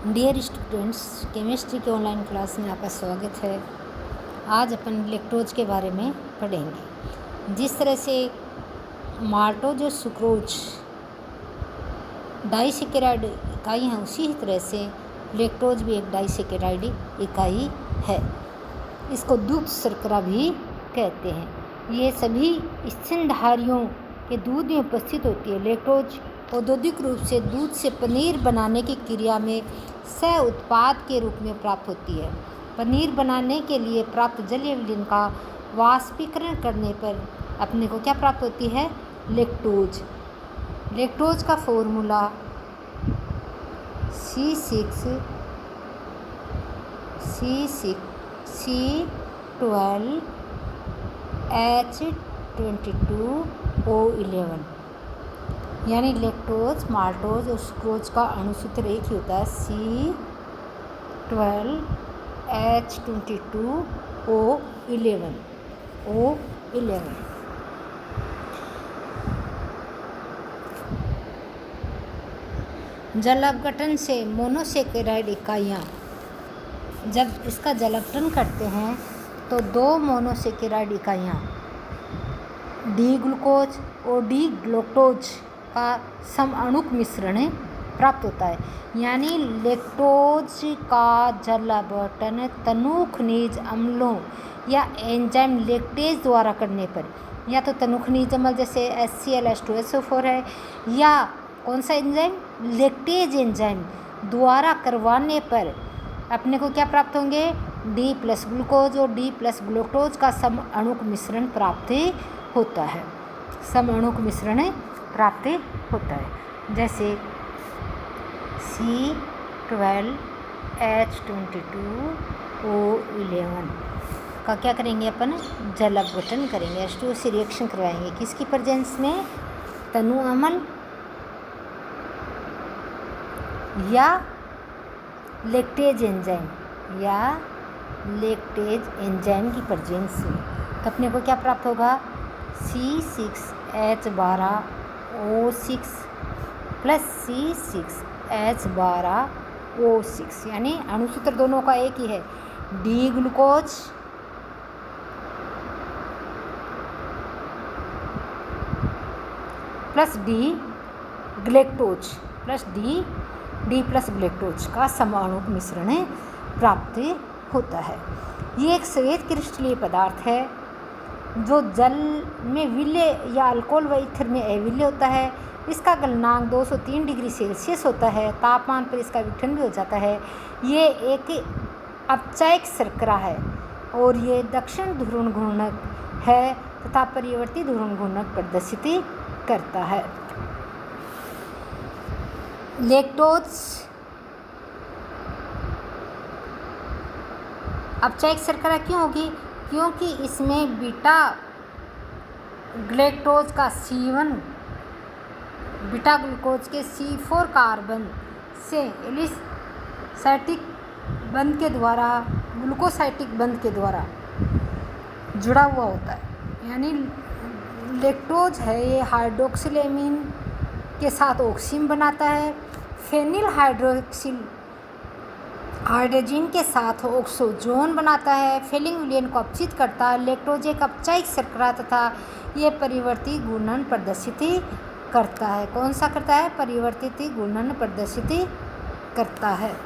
Dear students, chemistry के online class में आपका स्वागत है। आज अपन लैक्टोज के बारे में पढ़ेंगे। जिस तरह से माल्टोज और सुक्रोज डाइसैकेराइड इकाई हैं, उसी तरह से लैक्टोज भी एक डाइसैकेराइड इकाई है। इसको दूध शर्करा भी कहते हैं। ये सभी स्तनधारियों के दूध में उपस्थित होती है। लैक्टोज औद्योगिक रूप से दूध से पनीर बनाने की क्रिया में सह उत्पाद के रूप में प्राप्त होती है। पनीर बनाने के लिए प्राप्त जलीय विलयन का वाष्पीकरण करने पर अपने को क्या प्राप्त होती है? लैक्टोज। लैक्टोज का फॉर्मूला C6H12O11, यानी लैक्टोज, माल्टोज और सुक्रोज का अणुसूत्र एक ही होता है, C12H22O11। जल अपघटन से मोनोसेकेराइड इकाइयाँ, जब इसका जल अपघटन करते हैं तो दो मोनोसेकेराइड इकाइयाँ डी ग्लूकोज और डी ग्लूकोज का समअणुक मिश्रण प्राप्त होता है। यानी लैक्टोज का जल अपघटन तनु खनिज अम्लों या एंजाइम लैक्टेज द्वारा करने पर, या तो तनु खनिज अम्ल जैसे HCl H2SO4 है, या कौन सा एंजाइम? लैक्टेज एंजाइम द्वारा करवाने पर अपने को क्या प्राप्त होंगे? डी प्लस ग्लूकोज और डी प्लस ग्लूकोज का समअणुक मिश्रण प्राप्त होता है। समअणुक मिश्रण प्राप्त होता है, जैसे C12H22O11 का क्या करेंगे अपन? जल अपघटन करेंगे, H2O से रिएक्शन करवाएंगे। किसकी प्रेजेंस में? तनु अम्ल या लैक्टेज एंजाइम की प्रेजेंस में। तो अपने को क्या प्राप्त होगा? C6H12O6 प्लस C6H12O6, यानी अणुसूत्र दोनों का एक ही है, D glucose plus D galactose plus D plus galactose का समअणुक मिश्रण प्राप्त होता है। ये एक श्वेत क्रिस्टलीय पदार्थ है जो जल में विलय या अल्कोहल व ईथर में अविलय होता है। इसका गलनांक 203 डिग्री सेल्सियस होता है। तापमान पर इसका विघटन भी हो जाता है। ये एक अपचायक शर्करा है और ये दक्षिण ध्रुवण घूर्णक है तथा परिवर्ती ध्रुवण घूर्णक प्रदर्शित करता है। लैक्टोज अपचायक शर्करा क्यों होगी? क्योंकि इसमें बीटा ग्लैक्टोज का C1 बीटा ग्लूकोज के C4 कार्बन से एलिसाइटिक बंध के द्वारा ग्लूकोसाइटिक बंध के द्वारा जुड़ा हुआ होता है। यानी लैक्टोज है, ये हाइड्रोक्सिलेमिन के साथ ऑक्सीजन बनाता है। फेनिल हाइड्रोक्सिल हाइड्रोजन के साथ ऑक्सोजोन बनाता है। फेलिंग विलयन को अपचित करता है। लैक्टोज एक अपचायक शर्करा तथा ये परिवर्ती घूर्णन प्रदर्शित करता है। कौन सा करता है? परिवर्तित घूर्णन प्रदर्शित करता है।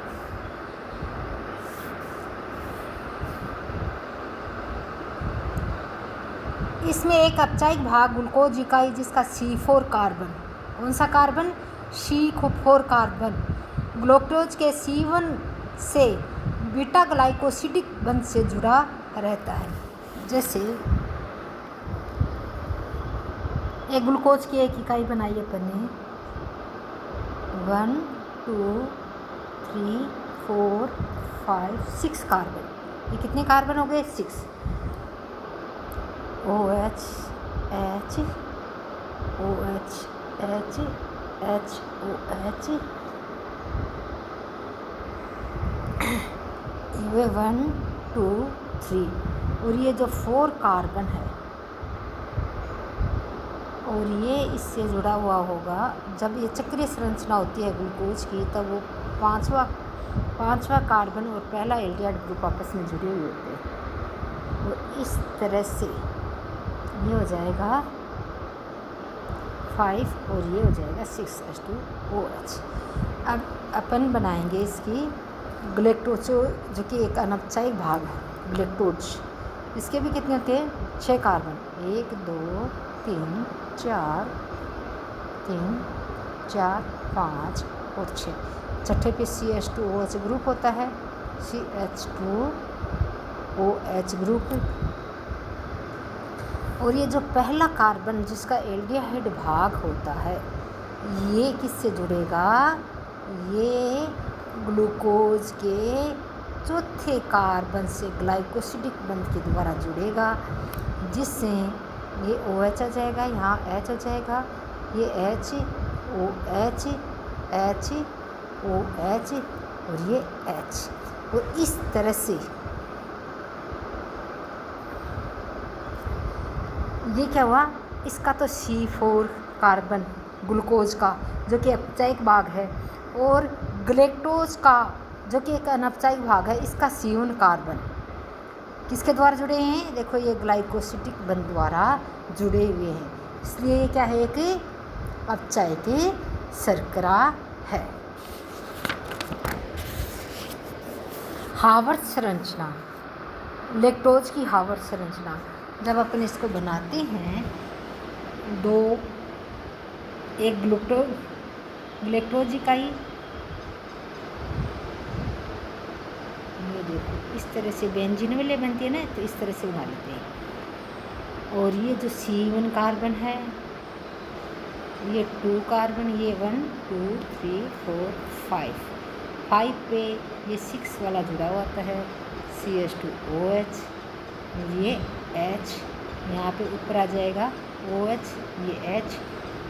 इसमें एक अपचायक भाग ग्लूकोज इकाई जिसका C4 कार्बन, कौन सा कार्बन? C4 कार्बन ग्लूकोज के C1 से बीटा ग्लाइकोसिडिक बंध से जुड़ा रहता है। जैसे एक ग्लूकोज की एक इकाई बनाई अपन ने, 1 2 3 4 5 6 कार्बन। ये कितने कार्बन हो गए? 6। OH ये 1 2 3 और ये जो 4 कार्बन है और ये इससे जुड़ा हुआ होगा। जब ये चक्रीय संरचना होती है ग्लूकोज की, तब वो 5वां पांचवा कार्बन और पहला एल्डिहाइड ग्रुप आपस में जुड़े हुए होते हैं। और इस तरह से ये हो जाएगा 5 और ये हो जाएगा 6H2OH। अब अपन बनाएंगे इसकी ग्लैक्टोज, जो कि एक अनौपचारिक भाग है ग्लैक्टोज। इसके भी कितने होते हैं? 6 कार्बन, 1 2 3 4 5 और 6। छठे पे CH2OH ग्रुप होता है, CH2OH ग्रुप। और ये जो पहला कार्बन जिसका एल्डिहाइड भाग होता है, ये किससे जुड़ेगा? ये ग्लूकोज के चौथे कार्बन से ग्लाइकोसिडिक बंध के द्वारा जुड़ेगा, जिससे ये OH आ जाएगा, यहाँ H हो जाएगा, ये H OH H OH और ये H। और इस तरह से ये क्या हुआ? इसका तो C4 कार्बन ग्लूकोज का, जो कि औपचारिक भाग है, और ग्लैक्टोज का, जो कि एक अनौपचारिक भाग है, इसका C1 कार्बन किसके द्वारा जुड़े हैं? देखो, ये ग्लाइकोसिडिक बंध द्वारा जुड़े हुए हैं, इसलिए ये क्या है? एक औपचारिक शर्करा है। हार्वर्ड संरचना, लैक्टोज की हार्वर्ड संरचना। जब अपन इसको बनाते हैं, एक ग्लैक्टोज इकाई, ये देखो इस तरह से बेंजीन वाले बनती है ना, तो इस तरह से बना लेते हैं। और ये जो C1 कार्बन है, ये 2 कार्बन, ये 1 2 3 4 5 पे ये 6 वाला जुड़ा हुआ होता है, CH2OH, ये H, यहाँ पे ऊपर आ जाएगा OH, ये H,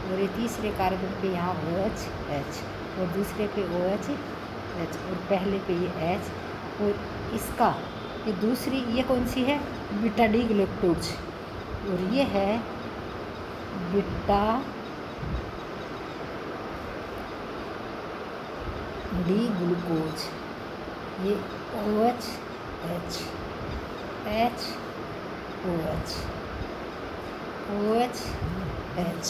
और ये तीसरे कार्बन पे यहाँ OH H, और दूसरे पे OH H, और पहले पे ये H, और इसका ये दूसरी, ये कौन सी है? बीटा डी ग्लूकोज, और ये है बीटा डी ग्लूकोज, ये OH H H OH OH H।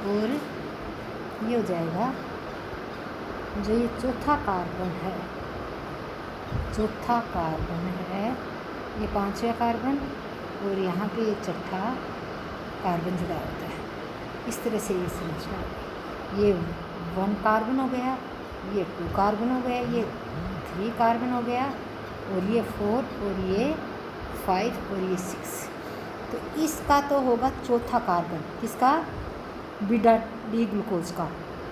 और ये हो जाएगा जो ये चौथा कार्बन है, ये 5वां कार्बन, और यहाँ पे ये छठा कार्बन जुड़ा होता है। इस तरह से ये संरचना, ये 1 कार्बन हो गया, ये 2 कार्बन हो गया, ये 3 कार्बन हो गया, और ये 4, और ये 5, और ये 6। तो इसका तो होगा चौथा कार्बन, किसका? बीटा डी ग्लूकोज का।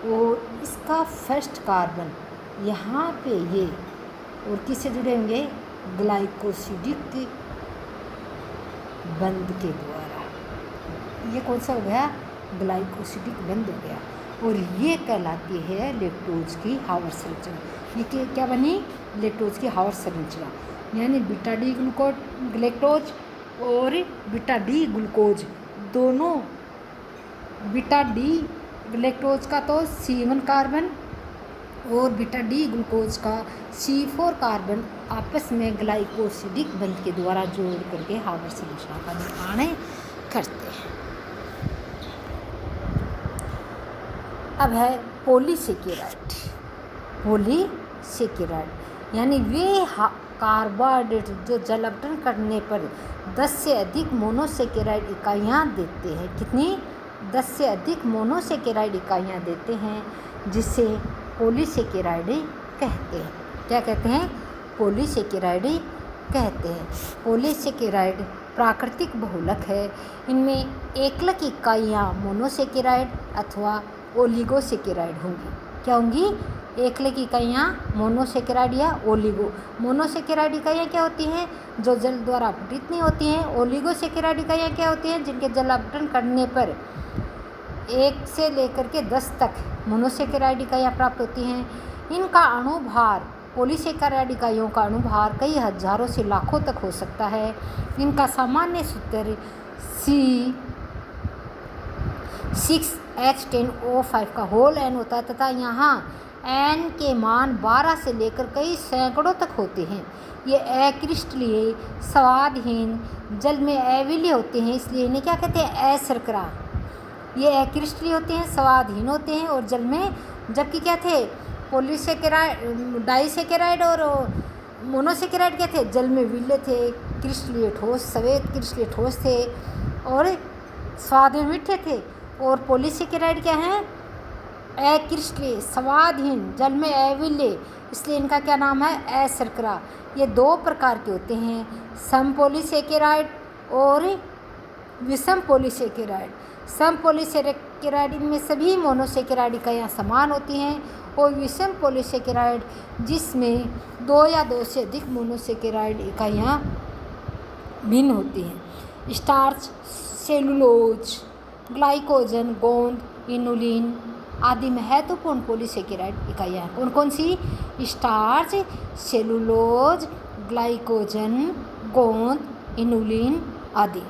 और इसका फर्स्ट कार्बन यहाँ पे ये, और किससे जुड़े होंगे? ग्लाइकोसिडिक बंध के द्वारा। ये कौन सा हो गया? ग्लाइकोसिडिक बंध हो गया, और ये कहलाती है लैक्टोज की हार्वर्ड संरचना। ये क्या बनी? लैक्टोज की हार्वर्ड संरचना, यानी बीटा डी ग्लैक्टोज और बीटा डी ग्लूकोज दोनों, बीटा डी ग्लैक्टोज का तो C1 कार्बन और बीटा डी ग्लूकोज का C4 कार्बन आपस में ग्लाइकोसिडिक बंध के द्वारा जोड़ करके हार्वर्ड संरचना का निर्माण करते हैं। अब है पॉलीसेकेराइड। यानी वे कार्बोहाइड्रेट जो जलावतरण करने पर 10 से अधिक मोनोसेकेराइड इकाइयाँ देते हैं। कितनी? 10 से अधिक मोनोसेकेराइड इकाइयाँ देते हैं, जिसे पॉलीसेकेराइड कहते हैं। क्या कहते हैं? पॉलीसेकेराइड कहते हैं। पॉलीसेकेराइड प्राकृतिक बहुलक है। इनमें एकलक इकाइयाँ मोनोसेकेराइड अथवा ओलिगोसेकेराइड होंगी। क्या होंगी? एकलक इकाइयाँ मोनोसेकेराइड या ओलिगो। मोनोसेकेराइड इकाइयाँ क्या होती हैं? जो जल द्वारा अपघटित नहीं होती हैं। ओलिगोसेकेराइड इकाइयाँ क्या होती हैं? जिनके जल अपघटन करने पर 1 से लेकर के 10 तक मोनोसेकेराइड इकाइयाँ प्राप्त होती हैं। इनका अणुभार, पॉलीसेकेराइड इकाइयों का अणुभार कई हजारों से लाखों तक हो सकता है। इनका सामान्य सूत्र 6H10O5 का होल n होता है तथा यहाँ n के मान 12 से लेकर कई सैकड़ों तक होते हैं। ये अक्रिस्टलीय स्वादहीन जल में अविलीय होते हैं, इसलिए इन्हें क्या कहते हैं? अशर्करा। ये अक्रिस्टलीय होते हैं, स्वादहीन होते हैं और जल में, जबकि क्या थे? पॉलीसेकेराइड, डाइसेकेराइड और मोनोसेकेराइड क्या थे? जल में विलीय थे, क्रिस्टलीय ठोस, सफेद क्रिस्टलीय ठोस थे और स्वाद में मीठे थे। और पॉलीसेकेराइड क्या है? अक्रिस्टलीय स्वादहीन जल में अविलीय, इसलिए इनका क्या नाम है? अशर्करा। ये दो प्रकार के होते हैं, सम पॉलीसेकेराइड और विषम पॉलीसेकेराइड। सम पॉलीसेकेराइड इनमें सभी मोनोसेकेराइड इकाइयाँ समान होती हैं और विषम पॉलीसेकेराइड जिसमें 2 या 2 से अधिक मोनोसेकेराइड इकाइयाँ भिन्न होती हैं। स्टार्च, सेलुलोज, ग्लाइकोजन, गोंद, इनुलिन आदि महत्वपूर्ण पॉलीसेकेराइड इकाइयाँ कौन कौन सी? स्टार्च, सेलुलोज, ग्लाइकोजन, गोंद, इनुलिन आदि।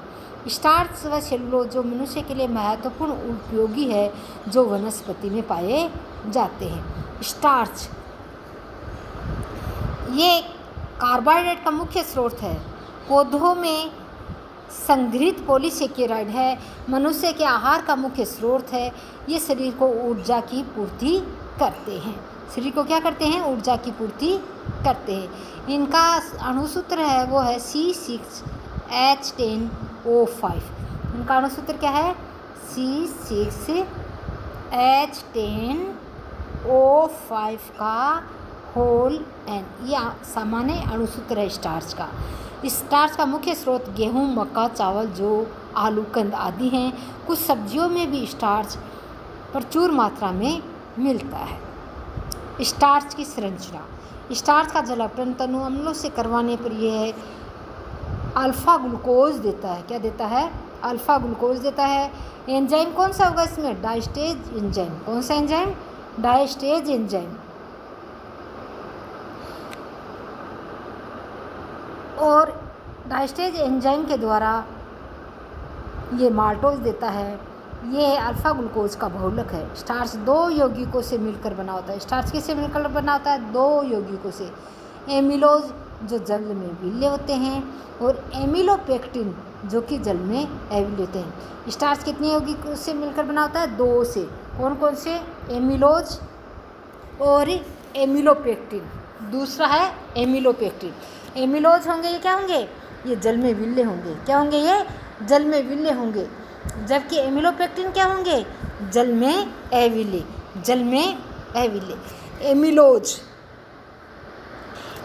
स्टार्च व सेलुलोज जो मनुष्य के लिए महत्वपूर्ण उपयोगी है, जो वनस्पति में पाए जाते हैं। स्टार्च ये कार्बोहाइड्रेट का मुख्य स्रोत है, पौधों में संग्रहित पॉलीसेकेराइड है, मनुष्य के आहार का मुख्य स्रोत है। ये शरीर को ऊर्जा की पूर्ति करते हैं। शरीर को क्या करते हैं? ऊर्जा की पूर्ति करते हैं। इनका अणुसूत्र है वो है C6H10O5। इनका अणुसूत्र क्या है? C6H10O5 का होल n। ये सामान्य अणुसूत्र है स्टार्च का। स्टार्च का मुख्य स्रोत गेहूं, मक्का, चावल, जौ, आलू, कंद आदि हैं। कुछ सब्जियों में भी स्टार्च प्रचुर मात्रा में मिलता है। स्टार्च की संरचना। स्टार्च का जलावतरण तनु अम्लों से करवाने पर यह अल्फा ग्लूकोज देता है। क्या देता है? अल्फा ग्लूकोज देता है। एंजाइम कौन सा होगा इसमें? Diastase enzyme. कौन सा एंजाइम? Diastase enzyme. और डायस्टेज एंजाइम के द्वारा ये माल्टोज देता है। ये अल्फा ग्लूकोज का बहुलक है। स्टार्च 2 यौगिकों से मिलकर बना होता है। स्टार्च किससे मिलकर बना होता है? 2 यौगिकों से। एमिलोज जो जल में विलीय होते हैं और एमिलोपेक्टिन जो कि जल में अविलीय होते हैं। स्टार्च कितने यौगिकों से मिलकर बना होता है? 2 से। कौन कौन से? एमिलोज और एमिलोपेक्टिन। दूसरा है एमिलोपेक्टिन। एमिलोज होंगे, ये क्या होंगे? ये जल में विलीय होंगे। क्या होंगे? ये जल में विलीय होंगे। जबकि एमिलोपेक्टिन क्या होंगे? जल में अविलीय। जल में अविलीय।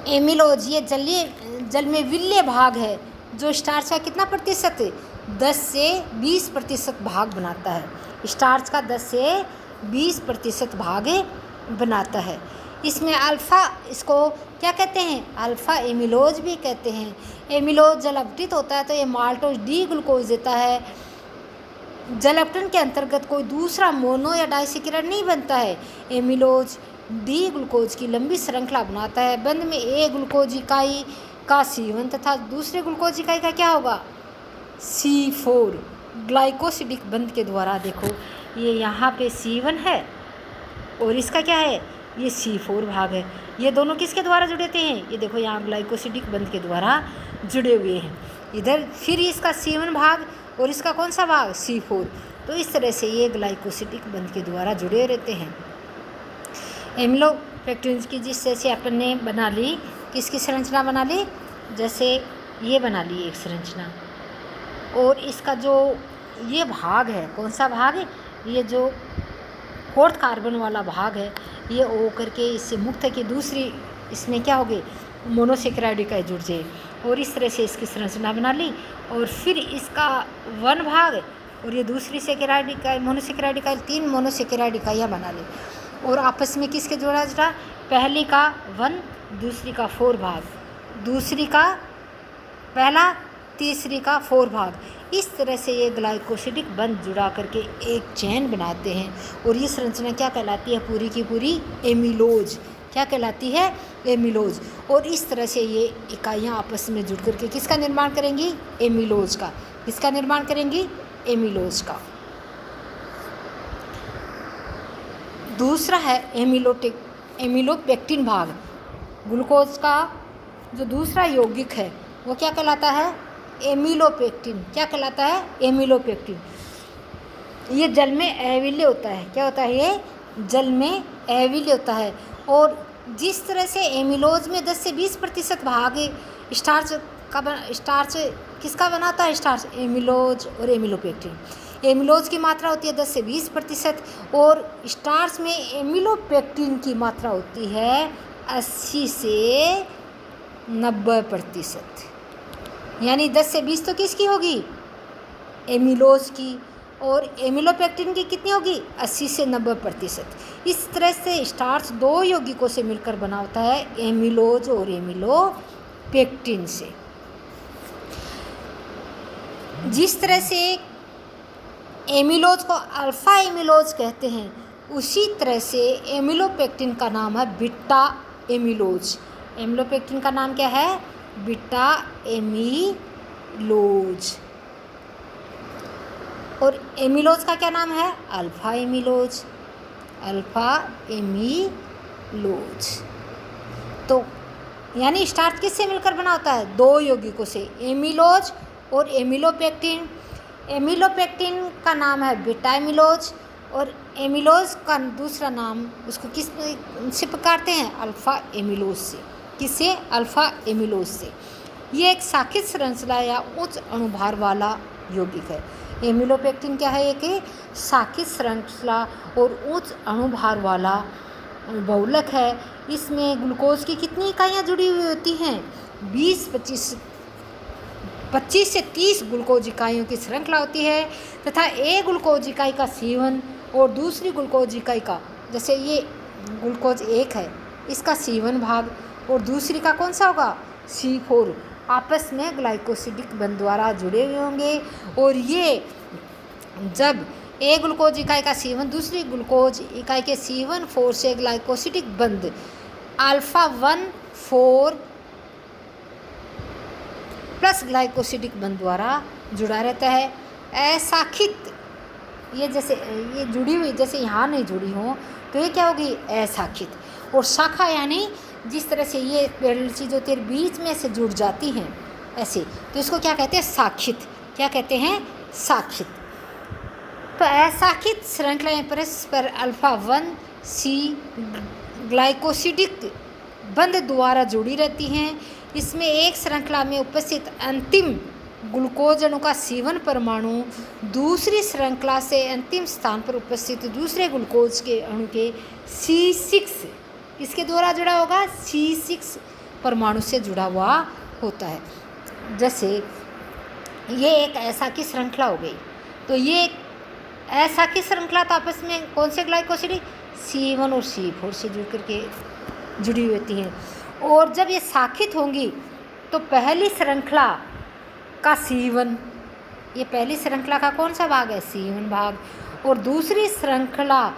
एमिलोज ये जल में विलीय भाग है जो स्टार्च का कितना प्रतिशत? 10 से 20% भाग बनाता है। स्टार्च का 10 से 20% भाग बनाता है। इसमें अल्फ़ा, इसको क्या कहते हैं? अल्फ़ा एमिलोज भी कहते हैं। एमिलोज जल अपघटित होता है तो ये माल्टोज डी ग्लूकोज देता है। जल अपघटन के अंतर्गत कोई दूसरा मोनो या डाइसेकेराइड नहीं बनता है। एमिलोज डी ग्लूकोज की लंबी श्रृंखला बनाता है। बंध में एक ग्लूकोज इकाई का C1 तथा दूसरे ग्लूकोज इकाई का क्या होगा? C4 ग्लाइकोसिडिक बंध के द्वारा। देखो ये यहाँ पे C1 है और इसका क्या है? ये C4 भाग है। ये दोनों किसके द्वारा जुड़े होते हैं? ये देखो यहाँ ग्लाइकोसिडिक बंध के द्वारा जुड़े हुए हैं। इधर फिर इसका C1 भाग और इसका कौन सा भाग? C4। तो इस तरह से ये ग्लाइकोसिडिक बंध के द्वारा जुड़े रहते हैं। एमिलोपेक्टिन की जिस जैसे अपन ने बना ली, किसकी संरचना बना ली? जैसे ये बना ली एक संरचना। और इसका जो ये भाग है, कौन सा भाग है? ये जो 4th कार्बन वाला भाग है, ये O करके इससे मुक्त है कि दूसरी इसमें क्या होगी? मोनोसेकेराइड इकाई जुड़ जाए। और इस तरह से इसकी संरचना बना ली। और फिर इसका 1 भाग और ये दूसरी सेकेराइड इकाई, मोनोसेकेराइड इकाई, 3 मोनोसेकेराइड इकाइयाँ बना ली। और आपस में किसके जोड़ा जुड़ा? पहली का 1, दूसरी का 4 भाग, दूसरी का पहला, तीसरी का 4 भाग। इस तरह से ये ग्लाइकोसिडिक बंध जुड़ा करके एक चेन बनाते हैं। और ये संरचना क्या कहलाती है? पूरी की पूरी एमिलोज। क्या कहलाती है? एमिलोज। और इस तरह से ये इकाइयाँ आपस में जुड़ करके किसका निर्माण करेंगी? एमिलोज का। किसका निर्माण करेंगी? एमिलोज का। दूसरा है एमिलोपेक्टिन भाग। ग्लूकोज का जो दूसरा यौगिक है वो क्या कहलाता है? एमिलोपेक्टिन। क्या कहलाता है? एमिलोपेक्टिन। ये जल में अविल्य होता है। क्या होता है? ये जल में अविल्य होता है। और जिस तरह से एमिलोज में 10 से 20% भाग स्टार्च किसका बना होता है? स्टार्च। एमिलोज और एमिलोपेक्टिन। एमिलोज की मात्रा होती है 10 से 20% और स्टार्च में एमिलोपेक्टिन की मात्रा होती है 80 से 90%। यानी 10 से 20 तो किसकी होगी? एमिलोज की। और एमिलोपेक्टिन की कितनी होगी? 80 से 90%। इस तरह से स्टार्च दो यौगिकों से मिलकर बना होता है, एमिलोज और एमिलोपेक्टिन से। जिस तरह से एमिलोज को अल्फ़ा एमिलोज कहते हैं, उसी तरह से एमिलोपेक्टिन का नाम है बीटा एमिलोज। एमिलोपेक्टिन का नाम क्या है? बीटा एमिलोज। और एमिलोज का क्या नाम है? अल्फ़ा एमिलोज। अल्फ़ा एमिलोज। तो यानी स्टार्च किससे मिलकर बना होता है? दो यौगिकों से, एमिलोज और एमिलोपेक्टिन। एमिलोपेक्टिन का नाम है बीटा एमिलोज और एमिलोज का दूसरा नाम उसको किस से पुकारते हैं? अल्फ़ा एमिलोज से। किससे? अल्फ़ा एमिलोज से। ये एक शाखित श्रृंखला या उच्च अणुभार वाला यौगिक है। एमिलोपेक्टिन क्या है? एक शाखित श्रृंखला और उच्च अणुभार वाला बहुलक है। इसमें ग्लूकोज की कितनी इकाइयाँ जुड़ी हुई होती हैं? 25 से 30 ग्लूकोज इकाइयों की श्रृंखला होती है तथा एक ग्लूकोज इकाई का C1 और दूसरी ग्लूकोज इकाई का, जैसे ये ग्लूकोज 1 है, इसका C1 भाग और दूसरी का कौन सा होगा? C4 आपस में ग्लाइकोसिडिक बंध द्वारा जुड़े हुए होंगे। और ये जब एक ग्लूकोज इकाई का C1 दूसरी ग्लूकोज इकाई के C1-4 से ग्लाइकोसिडिक बंध अल्फ़ा 1,4 प्लस ग्लाइकोसिडिक बंध द्वारा जुड़ा रहता है। अशाखित, ये जैसे ये जुड़ी हुई, जैसे यहाँ नहीं जुड़ी हो तो ये क्या होगी? अशाखित। और शाखा यानी जिस तरह से ये पैरेलल चीज़ होती है बीच में से जुड़ जाती हैं ऐसे, तो इसको क्या कहते हैं? शाखित। क्या कहते हैं? शाखित। तो अशाखित श्रृंखलाएं परस्पर अल्फ़ा 1C ग्लाइकोसिडिक बंध द्वारा जुड़ी रहती हैं। इसमें एक श्रृंखला में उपस्थित अंतिम ग्लूकोज अणु का C1 परमाणु दूसरी श्रृंखला से अंतिम स्थान पर उपस्थित दूसरे ग्लूकोज के अणु के C6 इसके द्वारा जुड़ा होगा, C6 परमाणु से जुड़ा हुआ होता है। जैसे ये एक अशाखित श्रृंखला हो गई, तो ये अशाखित श्रृंखला तो आपस में कौन से ग्लाइकोसिडिक? C1 और C4 से जुड़ करके जुड़ी होती हैं। और जब ये शाखित होंगी तो पहली श्रृंखला का C1, ये पहली श्रृंखला का कौन सा भाग है? C1 भाग। और दूसरी श्रृंखला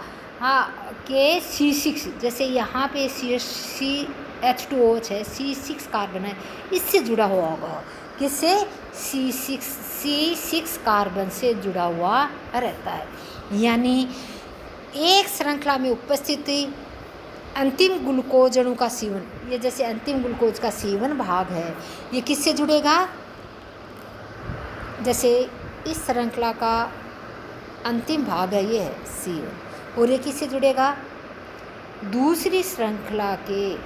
के C6, जैसे यहाँ पे CH2OH है, C6 कार्बन है, इससे जुड़ा हुआ होगा। किससे? C6 कार्बन से जुड़ा हुआ रहता है। यानी एक श्रृंखला में उपस्थित अंतिम ग्लूकोज अणु का C1, ये जैसे अंतिम ग्लूकोज का C1 भाग है, ये किससे जुड़ेगा? जैसे इस श्रृंखला का अंतिम भाग है, ये है C1, और ये किससे जुड़ेगा? दूसरी श्रृंखला के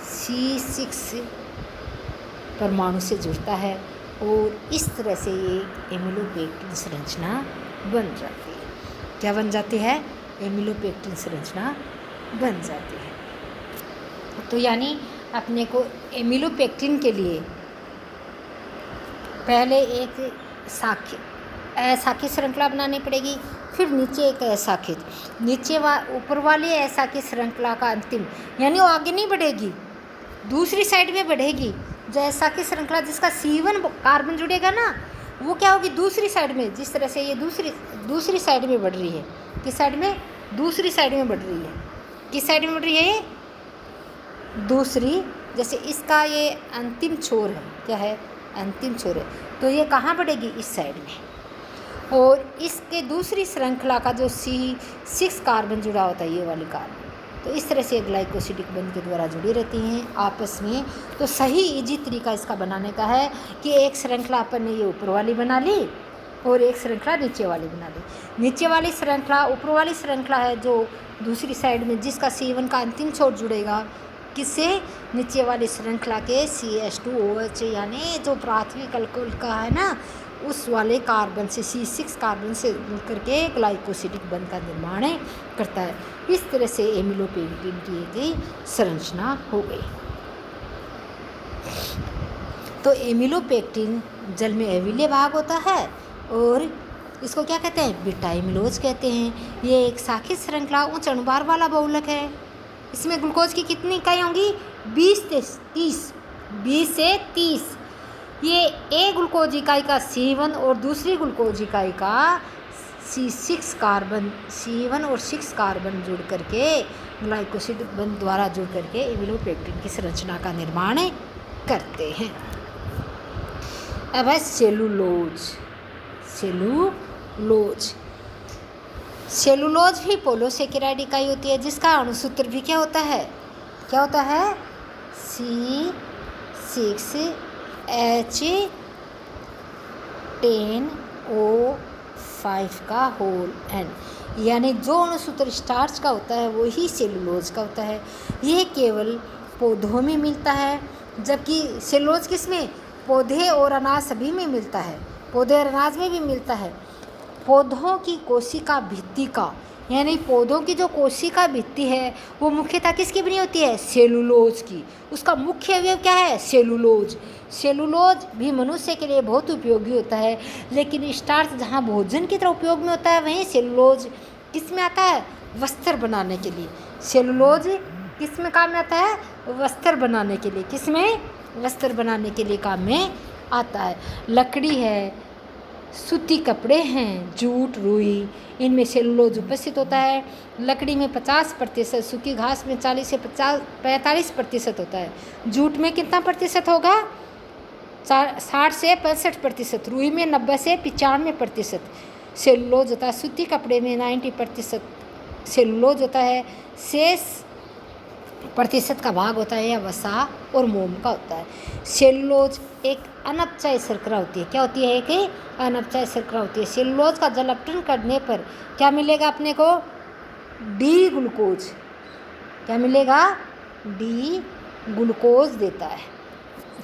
C6 परमाणु से जुड़ता है और इस तरह से ये एमिलोपेक्टिन संरचना बन जाती है। क्या बन जाती है? एमिलोपेक्टिन संरचना बन जाती है। तो यानी अपने को एमिलोपेक्टिन के लिए पहले एक अशाखित श्रृंखला बनानी पड़ेगी, फिर नीचे एक अशाखित, ऊपर वाली अशाखित श्रृंखला का अंतिम, यानी वो आगे नहीं बढ़ेगी, दूसरी साइड में बढ़ेगी। जो अशाखित श्रृंखला जिसका C1 कार्बन जुड़ेगा ना, वो क्या होगी? दूसरी साइड में। जिस तरह से ये दूसरी साइड में बढ़ रही है, किस साइड में? दूसरी साइड में बढ़ रही है। किस साइड में बढ़ रही है? ये दूसरी। जैसे इसका ये अंतिम छोर है, क्या है? अंतिम छोर है, तो ये कहाँ बढ़ेगी? इस साइड में। और इसके दूसरी श्रृंखला का जो C6 कार्बन जुड़ा होता है, ये वाली कार्बन, तो इस तरह से ग्लाइकोसिडिक बंध के द्वारा जुड़ी रहती हैं आपस में। तो सही इजी तरीका इसका बनाने का है कि एक श्रृंखला अपन ने ये ऊपर वाली बना ली और एक श्रृंखला नीचे वाली बना ली। नीचे वाली श्रृंखला ऊपर वाली श्रृंखला है जो दूसरी साइड में, जिसका C1 का अंतिम छोर जुड़ेगा किससे, नीचे वाली श्रृंखला के CH2OH यानी जो प्राथमिक अल्कोहल का है ना, उस वाले कार्बन से, C6 कार्बन से जुड़ करके ग्लाइकोसिडिक बंध का निर्माण करता है। इस तरह से एमिलोपेक्टिन की एक संरचना हो गई। तो एमिलोपेक्टिन जल में अविलेय भाग होता है और इसको क्या कहते हैं, बीटा एमिलोज कहते हैं। ये एक शाखित श्रृंखला उच्च अणुभार वाला बहुलक है। इसमें ग्लूकोज की कितनी इकाई होंगी, 20 से 30। ये एक ग्लूकोज इकाई का C1 और दूसरी ग्लूकोज इकाई का C6 कार्बन, C1 और 6 कार्बन जुड़ करके ग्लाइकोसिडिक बंध द्वारा जुड़ करके एमिलोपेक्टिन की संरचना का निर्माण करते हैं। अब है सेलुलोज। सेलुलोज भी पोलोसेकेराइड इकाई होती है, जिसका अणुसूत्र भी क्या होता है, C6H10O5 का होल N, यानी जो अणुसूत्र स्टार्च का होता है वही सेलुलोज का होता है। यह केवल पौधों में मिलता है, जबकि सेलुलोज किसमें, पौधे और अनाज सभी में मिलता है, पौधे और अनाज में भी मिलता है। पौधों की कोशिका भित्ति का, यानी पौधों की जो कोशिका भित्ति है वो मुख्यतः किसकी बनी होती है, सेलुलोज की। उसका मुख्य अवयव क्या है, सेलुलोज। सेलुलोज भी मनुष्य के लिए बहुत उपयोगी होता है, लेकिन स्टार्च जहाँ भोजन की तरह उपयोग में होता है, वहीं सेलुलोज किस में आता है, वस्त्र बनाने के लिए। सेलुलोज किस में काम में आता है, वस्त्र बनाने के लिए। किस में, वस्त्र बनाने के लिए काम में आता है। लकड़ी है, सूती कपड़े हैं, जूट, रुई, इनमें सेलुलोज उपस्थित होता है। लकड़ी में 50%, सूखी घास में 40 से 45% होता है। जूट में कितना प्रतिशत होगा, 60 से 65%। रुई में 90 से 95% सेलुलोज होता है। सूती कपड़े में 90% सेलुलोज होता है। शेष प्रतिशत का भाग होता है या वसा और मोम का होता है। सेलुलोज एक अनपचाई शर्करा होती है। क्या होती है, एक अनपचाई शर्करा होती है। सेलुलोज का जल अपघटन करने पर क्या मिलेगा अपने को, डी ग्लूकोज। क्या मिलेगा, डी ग्लूकोज देता है।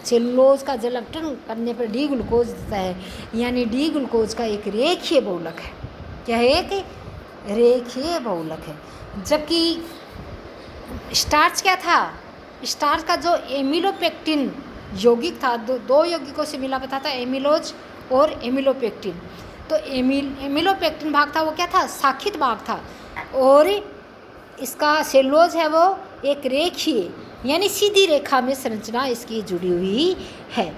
सेलुलोज का जल अपघटन करने पर डी ग्लूकोज देता है, यानी डी ग्लूकोज का एक रेखीय बहुलक है। क्या है, एक रेखीय बहुलक है। जबकि स्टार्च क्या था, स्टार्च का जो एमिलोपेक्टिन यौगिक था, दो यौगिकों से मिला हुआ था, एमिलोज और एमिलोपेक्टिन। तो एमिलोपेक्टिन भाग था वो क्या था, शाखित भाग था, और इसका सेलुलोज है वो एक रेखीय, यानी सीधी रेखा में संरचना इसकी जुड़ी हुई है।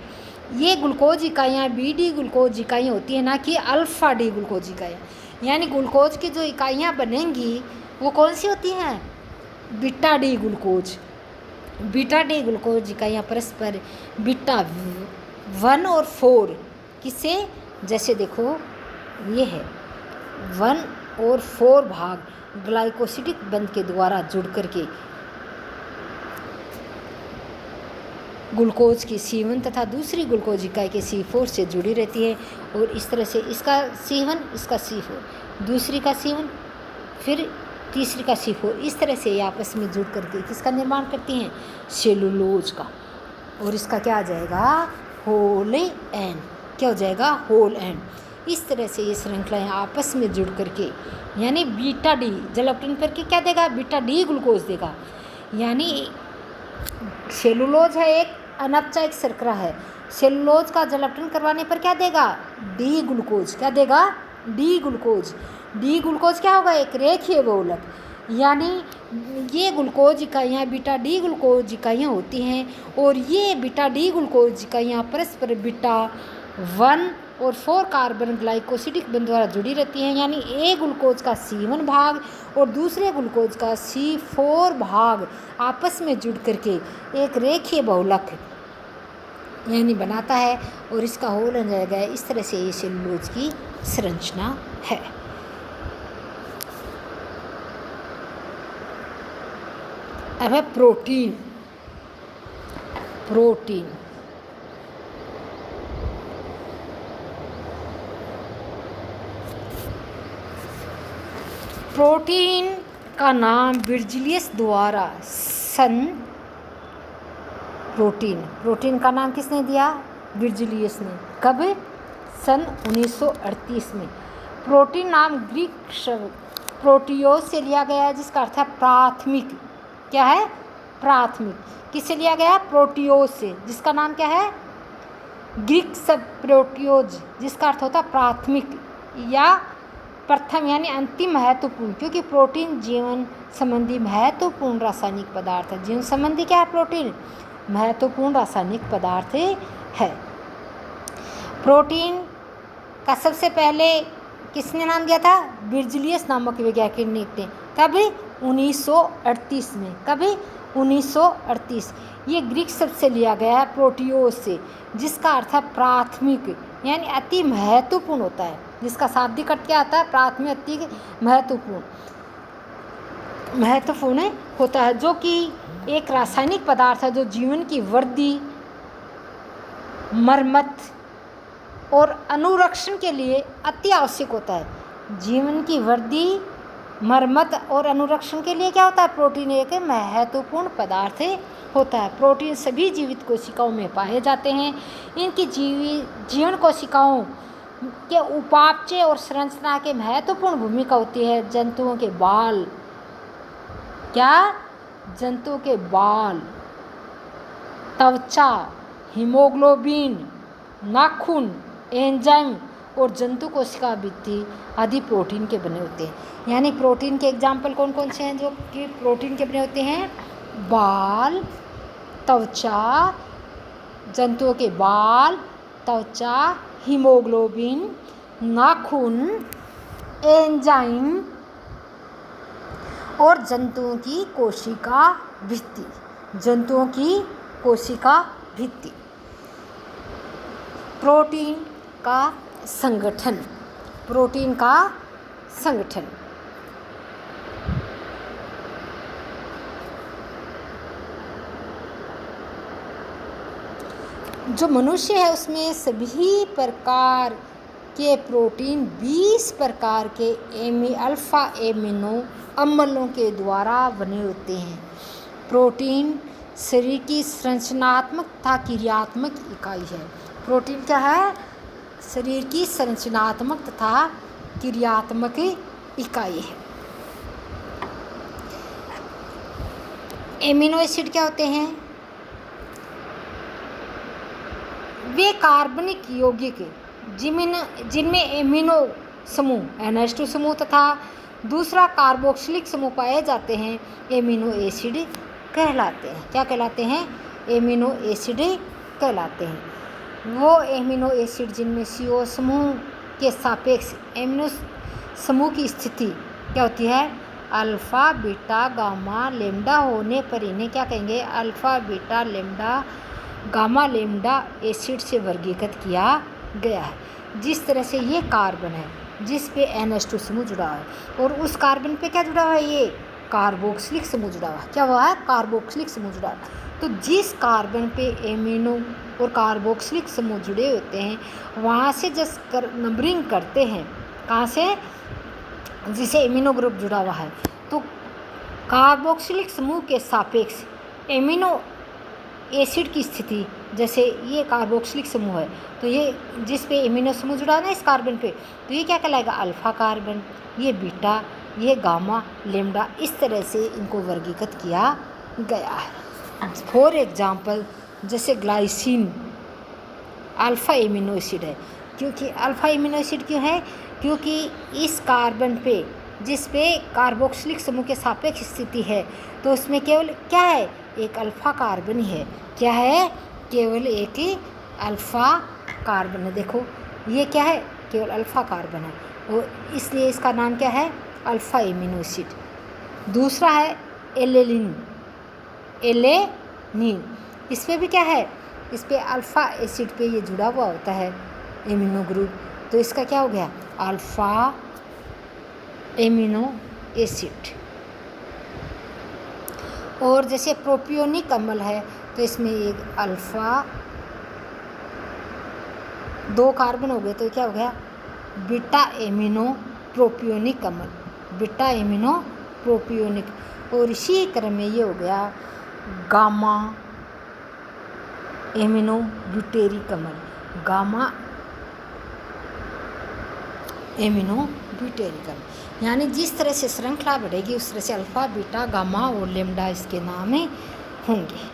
ये ग्लूकोज इकाइयाँ BD ग्लूकोज इकाइयाँ होती हैं, ना कि अल्फा D ग्लूकोज इकाइयाँ। यानी ग्लूकोज की जो इकाइयाँ बनेंगी वो कौन सी होती हैं, beta D glucose. Beta D glucose इकाइयाँ परस्पर बीटा 1 और 4 किससे, जैसे देखो ये है 1 और 4 भाग ग्लाइकोसिडिक बंध के द्वारा जुड़ करके ग्लूकोज की C1 तथा दूसरी ग्लूकोज इकाई के C4 से जुड़ी रहती है। और इस तरह से इसका C1, इसका C4, दूसरी का C1, फिर तीसरी का C4, इस तरह से ये आपस में जुड़ करके किसका निर्माण करती हैं, सेलुलोज का। और इसका क्या आ जाएगा, होल N। क्या हो जाएगा, होल N। इस तरह से ये श्रृंखलाएँ आपस में जुड़ करके, यानी बीटा D जल अपघटन करके क्या देगा, बीटा D ग्लूकोज देगा। यानी सेलुलोज है एक अनपचायक शर्करा है। सेलुलोज का जल अपघटन करवाने पर क्या देगा, D ग्लूकोज। क्या देगा, D ग्लूकोज। D ग्लूकोज क्या होगा, एक रेखीय बहुलक। यानी ये ग्लूकोज इकाइयाँ बीटा D ग्लूकोज इकाइयाँ होती हैं, और ये बीटा D ग्लूकोज इकाइयाँ परस्पर बीटा 1 और 4 कार्बन ग्लाइकोसिडिक बंध द्वारा जुड़ी रहती हैं। यानी एक ग्लूकोज का C1 भाग और दूसरे ग्लूकोज का C4 भाग आपस में जुड़ करके एक रेखीय बहुलक यानी बनाता है, और इसका होल हो जाएगा। इस तरह से ये सेलुलोज की संरचना है। अब है प्रोटीन। प्रोटीन प्रोटीन का नाम विर्जिलियस द्वारा प्रोटीन का नाम किसने दिया? विर्जिलियस ने। कब? सन 1938 में। प्रोटीन नाम ग्रीक शब्द प्रोटियोस से लिया गया है, जिसका अर्थ है प्राथमिक। क्या है? प्राथमिक। किससे लिया गया? प्रोटियोस से, जिसका नाम क्या है? ग्रीक शब्द प्रोटियोज, जिसका अर्थ होता है प्राथमिक या प्रथम यानी अंतिम महत्वपूर्ण, क्योंकि प्रोटीन जीवन संबंधी महत्वपूर्ण रासायनिक पदार्थ है। जीवन संबंधी क्या है? प्रोटीन महत्वपूर्ण रासायनिक पदार्थ है। प्रोटीन का सबसे पहले किसने नाम दिया था? विर्जिलियस नामक वैज्ञानिक ने। कब? 1938 में। कब? 1938। ये ग्रीक शब्द से लिया गया है प्रोटियोस से, जिसका अर्थ है प्राथमिक यानी अति महत्वपूर्ण होता है, जिसका शाब्दिक अर्थ क्या आता है? प्राथमिक, अति महत्वपूर्ण होता है, जो कि एक रासायनिक पदार्थ है जो जीवन की वृद्धि, मरम्मत और अनुरक्षण के लिए अति आवश्यक होता है। जीवन की वृद्धि, मरम्मत और अनुरक्षण के लिए क्या होता है? प्रोटीन एक महत्वपूर्ण पदार्थ होता है। प्रोटीन सभी जीवित कोशिकाओं में पाए जाते हैं। इनकी जीवन कोशिकाओं के उपापचय और संरचना के महत्वपूर्ण भूमिका होती है। जंतुओं के बाल, क्या? जंतुओं के बाल, त्वचा, हीमोग्लोबिन, नाखून, एंजाइम और जंतु कोशिका भित्ति आदि प्रोटीन के बने होते हैं। यानी प्रोटीन के एग्जाम्पल कौन कौन से हैं जो कि प्रोटीन के बने होते हैं? बाल, त्वचा, जंतुओं के बाल, त्वचा, हीमोग्लोबिन, नाखून, एंजाइम और जंतुओं की कोशिका भित्ति। जंतुओं की कोशिका भित्ति। प्रोटीन का संगठन। प्रोटीन का संगठन। जो मनुष्य है उसमें सभी प्रकार के प्रोटीन 20 प्रकार के अल्फा एमिनो अम्लों के द्वारा बने होते हैं। प्रोटीन शरीर की संरचनात्मक तथा क्रियात्मक इकाई है। प्रोटीन क्या है? शरीर की संरचनात्मक तथा क्रियात्मक इकाई है। एमिनो एसिड क्या होते हैं? वे कार्बनिक यौगिक जिनमें एमिनो समूह NH2 समूह तथा दूसरा कार्बोक्सिलिक समूह पाए जाते हैं, एमिनो एसिड कहलाते हैं। क्या कहलाते हैं? एमिनो एसिड कहलाते हैं। वो एमिनो एसिड जिनमें CO समूह के सापेक्ष एमिनो समूह की स्थिति क्या होती है? अल्फ़ा, बीटा, गामा, लेम्डा होने पर इन्हें क्या कहेंगे? Alpha, beta, lambda, gamma, lambda acid से वर्गीकृत किया गया है। जिस तरह से ये कार्बन है जिस पे NH2 समूह जुड़ा है और उस कार्बन पे क्या जुड़ा हुआ है? ये कार्बोक्सिलिक समूह जुड़ा हुआ है। क्या हुआ है? कार्बोक्सिलिक समूह जुड़ा है। तो जिस कार्बन पे एमिनो और कार्बोक्सिलिक समूह जुड़े होते हैं, वहाँ से जब नंबरिंग करते हैं, कहाँ से? जिसे एमिनो ग्रुप जुड़ा हुआ है, तो कार्बोक्सिलिक समूह के सापेक्ष एमिनो एसिड की स्थिति, जैसे ये कार्बोक्सिलिक समूह है तो ये जिस पे एमिनो समूह जुड़ा है ना इस कार्बन पे, तो ये क्या कहलाएगा? अल्फ़ा कार्बन, ये बीटा, ये गामा, लेम्डा। इस तरह से इनको वर्गीकृत किया गया है। फॉर एग्जांपल जैसे ग्लाइसिन अल्फ़ा एमिनो एसिड है। क्योंकि अल्फ़ा एमिनो एसिड क्यों है? क्योंकि इस कार्बन पे जिस पे कार्बोक्सिलिक समूह के सापेक्ष स्थिति है, तो उसमें केवल क्या है? एक अल्फ़ा कार्बन ही है। क्या है? केवल एक ही अल्फ़ा कार्बन है। देखो ये क्या है? केवल अल्फ़ा कार्बन है और इसलिए इसका नाम क्या है? Alpha amino acid. दूसरा है एलेनिन। इस पे भी क्या है? इस पे अल्फ़ा एसिड पे ये जुड़ा हुआ होता है एमिनो ग्रुप। तो इसका क्या हो गया, अल्फ़ा एमिनो एसिड। और जैसे प्रोपियोनिक अम्ल है तो इसमें एक अल्फ़ा, 2 कार्बन हो गए तो क्या हो गया, बीटा एमिनो प्रोपियोनिक अम्ल, बीटा एमिनो प्रोपियोनिक। और इसी क्रम में ये हो गया गामा एमिनो ब्यूटेरिक अम्ल, गामा एमिनो ब्यूटेरिक अम्ल। यानी जिस तरह से श्रृंखला बढ़ेगी उस तरह से अल्फ़ा, बीटा, गामा और लेम्डा इसके नाम होंगे।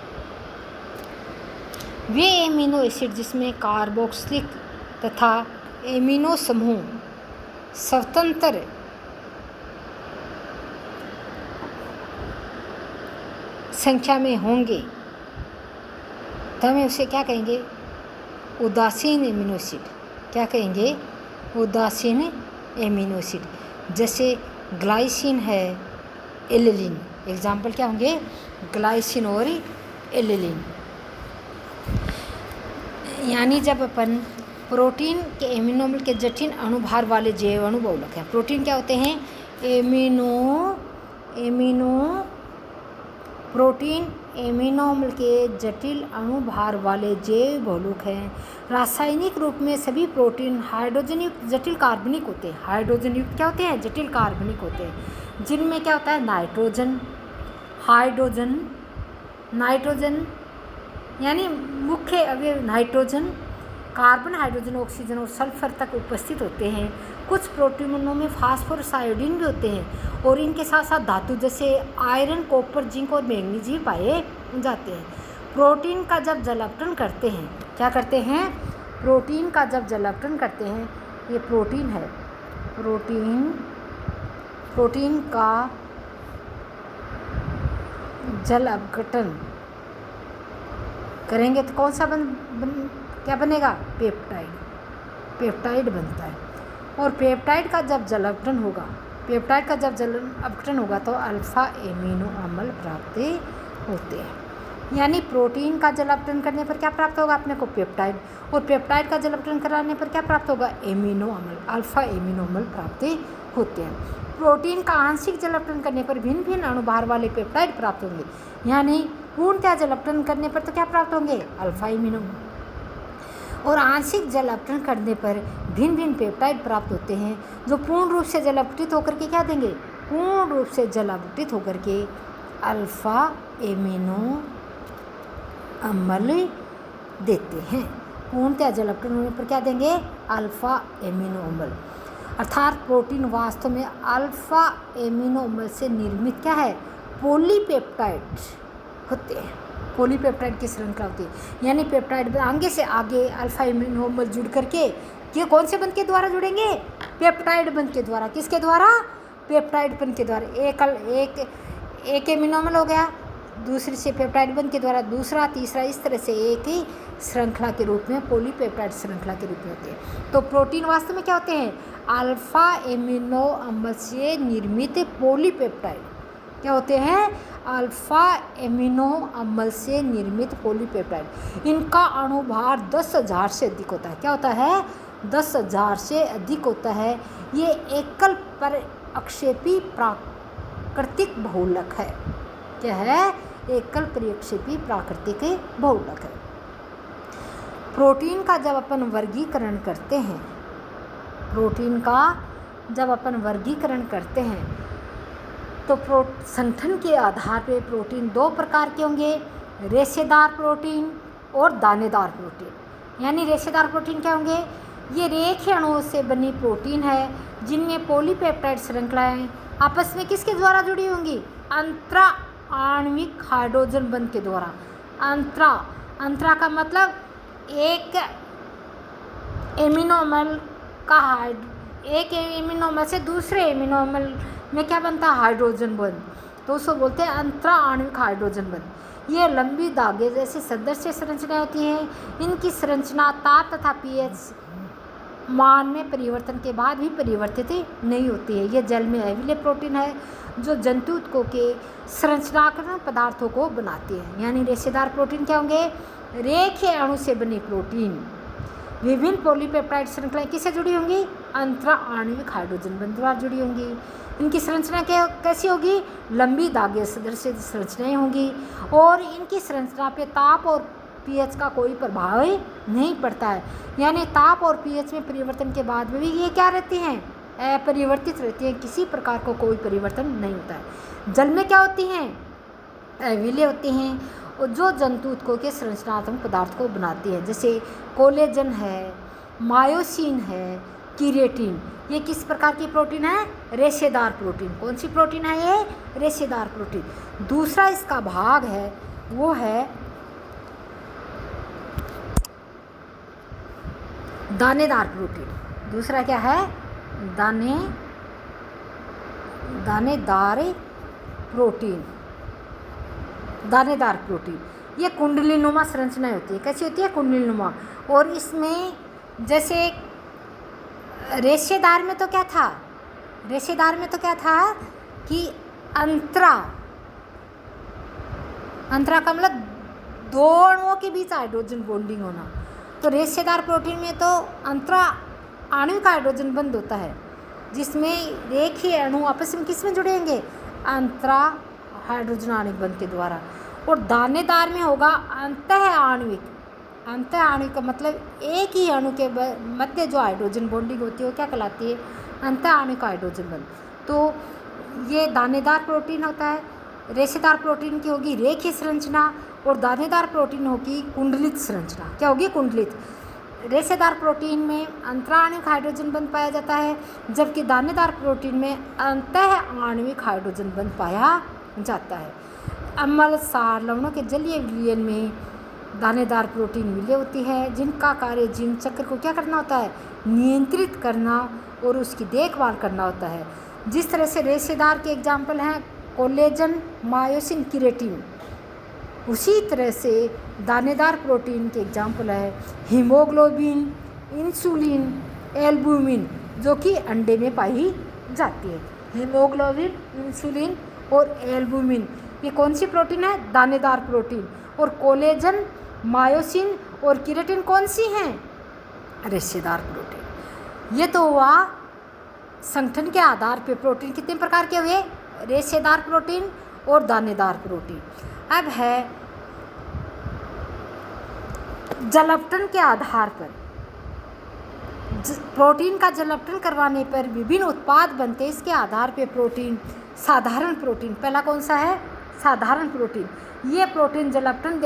वे एमिनो एसिड जिसमें कार्बोक्सिलिक तथा एमिनो समूह स्वतंत्र संख्या में होंगे तो हमें उसे क्या कहेंगे, उदासीन एमिनो एसिड। क्या कहेंगे, उदासीन एमिनो एसिड। जैसे ग्लाइसिन है, एलिलिन, एग्जाम्पल क्या होंगे, ग्लाइसिन और एलिलिन। यानी जब अपन प्रोटीन के एमिनो अम्ल के जटिल अणुभार वाले जैव अणु बहुलक हैं। प्रोटीन क्या होते हैं, प्रोटीन एमिनो अम्ल के जटिल अणुभार वाले जैव बहुलक हैं। रासायनिक रूप में सभी प्रोटीन हाइड्रोजन युक्त जटिल कार्बनिक होते हैं। हाइड्रोजन युक्त क्या होते हैं, जटिल कार्बनिक होते हैं, जिनमें क्या होता है, नाइट्रोजन, हाइड्रोजन, नाइट्रोजन यानी मुख्य अवयव नाइट्रोजन, कार्बन, हाइड्रोजन, ऑक्सीजन और सल्फर तक उपस्थित होते हैं। कुछ प्रोटीनों में फास्फोरस, आयोडीन भी होते हैं और इनके साथ साथ धातु जैसे आयरन, कॉपर, जिंक और मैग्नीज भी पाए जाते हैं। प्रोटीन का जब जलावटन करते हैं, क्या करते हैं, प्रोटीन का जब जलावटन करते हैं, ये प्रोटीन है, प्रोटीन का जल अपघटन करेंगे तो कौन सा क्या बनेगा, पेप्टाइड बनता है। और पेप्टाइड का जब जल अपघटन होगा तो अल्फ़ा एमिनो अम्ल प्राप्त होते हैं। यानी प्रोटीन का जल अपघटन करने पर क्या प्राप्त होगा अपने को, पेप्टाइड, और पेप्टाइड का जल अपघटन कराने पर क्या प्राप्त होगा, एमिनो अम्ल, अल्फ़ा एमिनो अम्ल प्राप्त होते हैं। प्रोटीन का आंशिक जल अपघटन करने पर भिन्न भिन्न अणुभार वाले पेप्टाइड प्राप्त होंगे। यानी पूर्णतः जल अपघटन करने पर तो क्या प्राप्त होंगे, अल्फ़ा एमिनो, और आंशिक जल अपघटन करने पर भिन्न भिन्न पेप्टाइड प्राप्त होते हैं जो पूर्ण रूप से जल अपघटित होकर के क्या देंगे, पूर्ण रूप से जल अपघटित होकर के अल्फ़ा एमिनो अम्ल देते हैं। पूर्णतः जल अपघटन होने पर क्या देंगे, अल्फ़ा एमिनो अम्ल। अर्थात प्रोटीन वास्तव में अल्फ़ा एमिनो अम्ल से निर्मित क्या है, पॉलीपेप्टाइड होते हैं। पॉलीपेप्टाइड की श्रृंखला होती है। यानी पेप्टाइड आगे से आगे अल्फ़ा एमिनो अम्ल जुड़ करके ये कौन से बंध के द्वारा जुड़ेंगे, पेप्टाइड बंध के द्वारा। किसके द्वारा, पेप्टाइड बंध के द्वारा। एक एमिनो अम्ल हो गया, दूसरे से पेप्टाइड बंध के द्वारा दूसरा, तीसरा, इस तरह से एक ही श्रृंखला के रूप में पॉलीपेप्टाइड श्रृंखला के रूप में होते हैं। तो प्रोटीन वास्तव में क्या होते हैं, अल्फ़ा एमिनो अम्ल से निर्मित पॉलीपेप्टाइड। क्या होते हैं, अल्फ़ा एमिनो अम्ल से निर्मित पॉलीपेप्टाइड। इनका अणुभार 10,000 से अधिक होता है। क्या होता है, 10,000 से अधिक होता है। ये एकल पर अक्षेपी प्राकृतिक बहुलक है। क्या है, एकल परिक्षेपी प्राकृतिक बहुलक है। प्रोटीन का जब अपन वर्गीकरण करते हैं, प्रोटीन का जब अपन वर्गीकरण करते हैं तो संगठन के आधार पे प्रोटीन 2 प्रकार के होंगे, रेशेदार प्रोटीन और दानेदार प्रोटीन। यानी रेशेदार प्रोटीन क्या होंगे, ये रेखीय अणुओं से बनी प्रोटीन है जिनमें पॉलीपेप्टाइड श्रृंखलाएं आपस में किसके द्वारा जुड़ी होंगी, अंतरा आणविक हाइड्रोजन बंध के द्वारा। अंतरा का मतलब एक एमिनो अम्ल का एक एमिनो अम्ल से दूसरे एमिनो अम्ल में क्या बनता है, हाइड्रोजन बंध, तो उसको बोलते हैं अंतरा आणविक हाइड्रोजन बंध। ये लंबी धागे जैसी सदस्य संरचनाएं होती हैं। इनकी संरचना ताप तथा पीएच मान में परिवर्तन के बाद भी परिवर्तित नहीं होती है। ये जल में अविलेय प्रोटीन है जो जंतु ऊतकों के संरचनात्मक पदार्थों को बनाती है। यानी रेशेदार प्रोटीन क्या होंगे, रेखीय अणु से बनी प्रोटीन विभिन्न पॉलीपेप्टाइड श्रृंखलाएं किससे जुड़ी होंगी? अंतरा आणविक हाइड्रोजन बंध द्वारा जुड़ी होंगी। इनकी संरचना कैसी होगी? लंबी दागे सदृश संरचनाएं होंगी और इनकी संरचना पे ताप और पीएच का कोई प्रभाव नहीं पड़ता है, यानी ताप और पीएच में परिवर्तन के बाद भी ये क्या रहती हैं? अपरिवर्तित रहती हैं, किसी प्रकार को कोई परिवर्तन नहीं होता है। जल में क्या होती हैं? अविलेय होती हैं और जो जंतु उत्कों के संरचनात्मक पदार्थ को बनाती है, जैसे कोलेजन है, मायोसिन है, कीरेटिन। ये किस प्रकार की प्रोटीन है? रेशेदार प्रोटीन। कौन सी प्रोटीन है ये? रेशेदार प्रोटीन। दूसरा इसका भाग है वो है दानेदार प्रोटीन। दूसरा क्या है? दानेदार प्रोटीन। दानेदार प्रोटीन ये कुंडलीनुमा संरचनाएं होती है। कैसी होती है? कुंडलीनुमा। और इसमें जैसे रेशेदार में तो क्या था? रेशेदार में तो क्या था कि अंतरा का मतलब दो अणुओं के बीच हाइड्रोजन बॉन्डिंग होना। तो रेशेदार प्रोटीन में तो अंतरा आणविक हाइड्रोजन बंध होता है, जिसमें रेखीय अणु आपस में किस में जुड़ेंगे? अंतरा हाइड्रोजन आणविक बंध के द्वारा। और दानेदार में होगा अंतः आणविक। अंतः आणविक का मतलब एक ही अणु के मध्य जो हाइड्रोजन बॉन्डिंग होती है वो क्या कहलाती है? अंतः आणविक हाइड्रोजन बंध। तो ये दानेदार प्रोटीन होता है। रेशेदार प्रोटीन की होगी रेखीय संरचना और दानेदार प्रोटीन होगी कुंडलित संरचना। क्या होगी? कुंडलित। रेशेदार प्रोटीन में अंतराणविक हाइड्रोजन बंध पाया जाता है, जबकि दानेदार प्रोटीन में अंतः आणविक हाइड्रोजन बंध पाया जाता है। अम्ल सार लवणों के जलीय विलयन में दानेदार प्रोटीन विलय होती है, जिनका कार्य जीवन चक्र को क्या करना होता है? नियंत्रित करना और उसकी देखभाल करना होता है। जिस तरह से रेशेदार के एग्जाम्पल हैं कोलेजन, मायोसिन, कीरेटिन, उसी तरह से दानेदार प्रोटीन के एग्जाम्पल है हीमोग्लोबिन, इंसुलिन, एल्बुमिन, जो कि अंडे में पाई जाती है। हीमोग्लोबिन, इंसुलिन और एल्बुमिन ये कौन सी प्रोटीन है? दानेदार प्रोटीन। और कोलेजन, मायोसिन और कीरेटिन कौन सी हैं? रेशेदार प्रोटीन। ये तो हुआ संगठन के आधार पे प्रोटीन कितने प्रकार के हुए? रेशेदार प्रोटीन और दानेदार प्रोटीन। अब है जलपटन के आधार पर। प्रोटीन का जलपटन करवाने पर विभिन्न उत्पाद बनते हैं। इसके आधार पे प्रोटीन, साधारण प्रोटीन, पहला कौन सा है? साधारण प्रोटीन। ये प्रोटीन जलपटन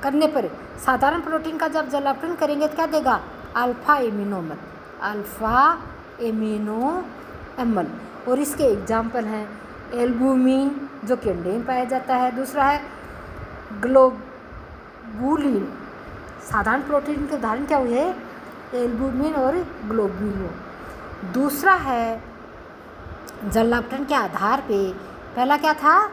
करने पर, साधारण प्रोटीन का जब जलपटन करेंगे तो क्या देगा? अल्फा एमिनो अम्ल। अल्फा एमिनो अम्ल। और इसके एग्जाम्पल हैं एल्बुमिन, जो कि अंडे में पाया जाता है। दूसरा है ग्लोबुलिन। साधारण प्रोटीन के उदाहरण क्या हुए? एल्बुमिन और ग्लोबुलिन। दूसरा है जलपटन के आधार पे, पहला क्या था?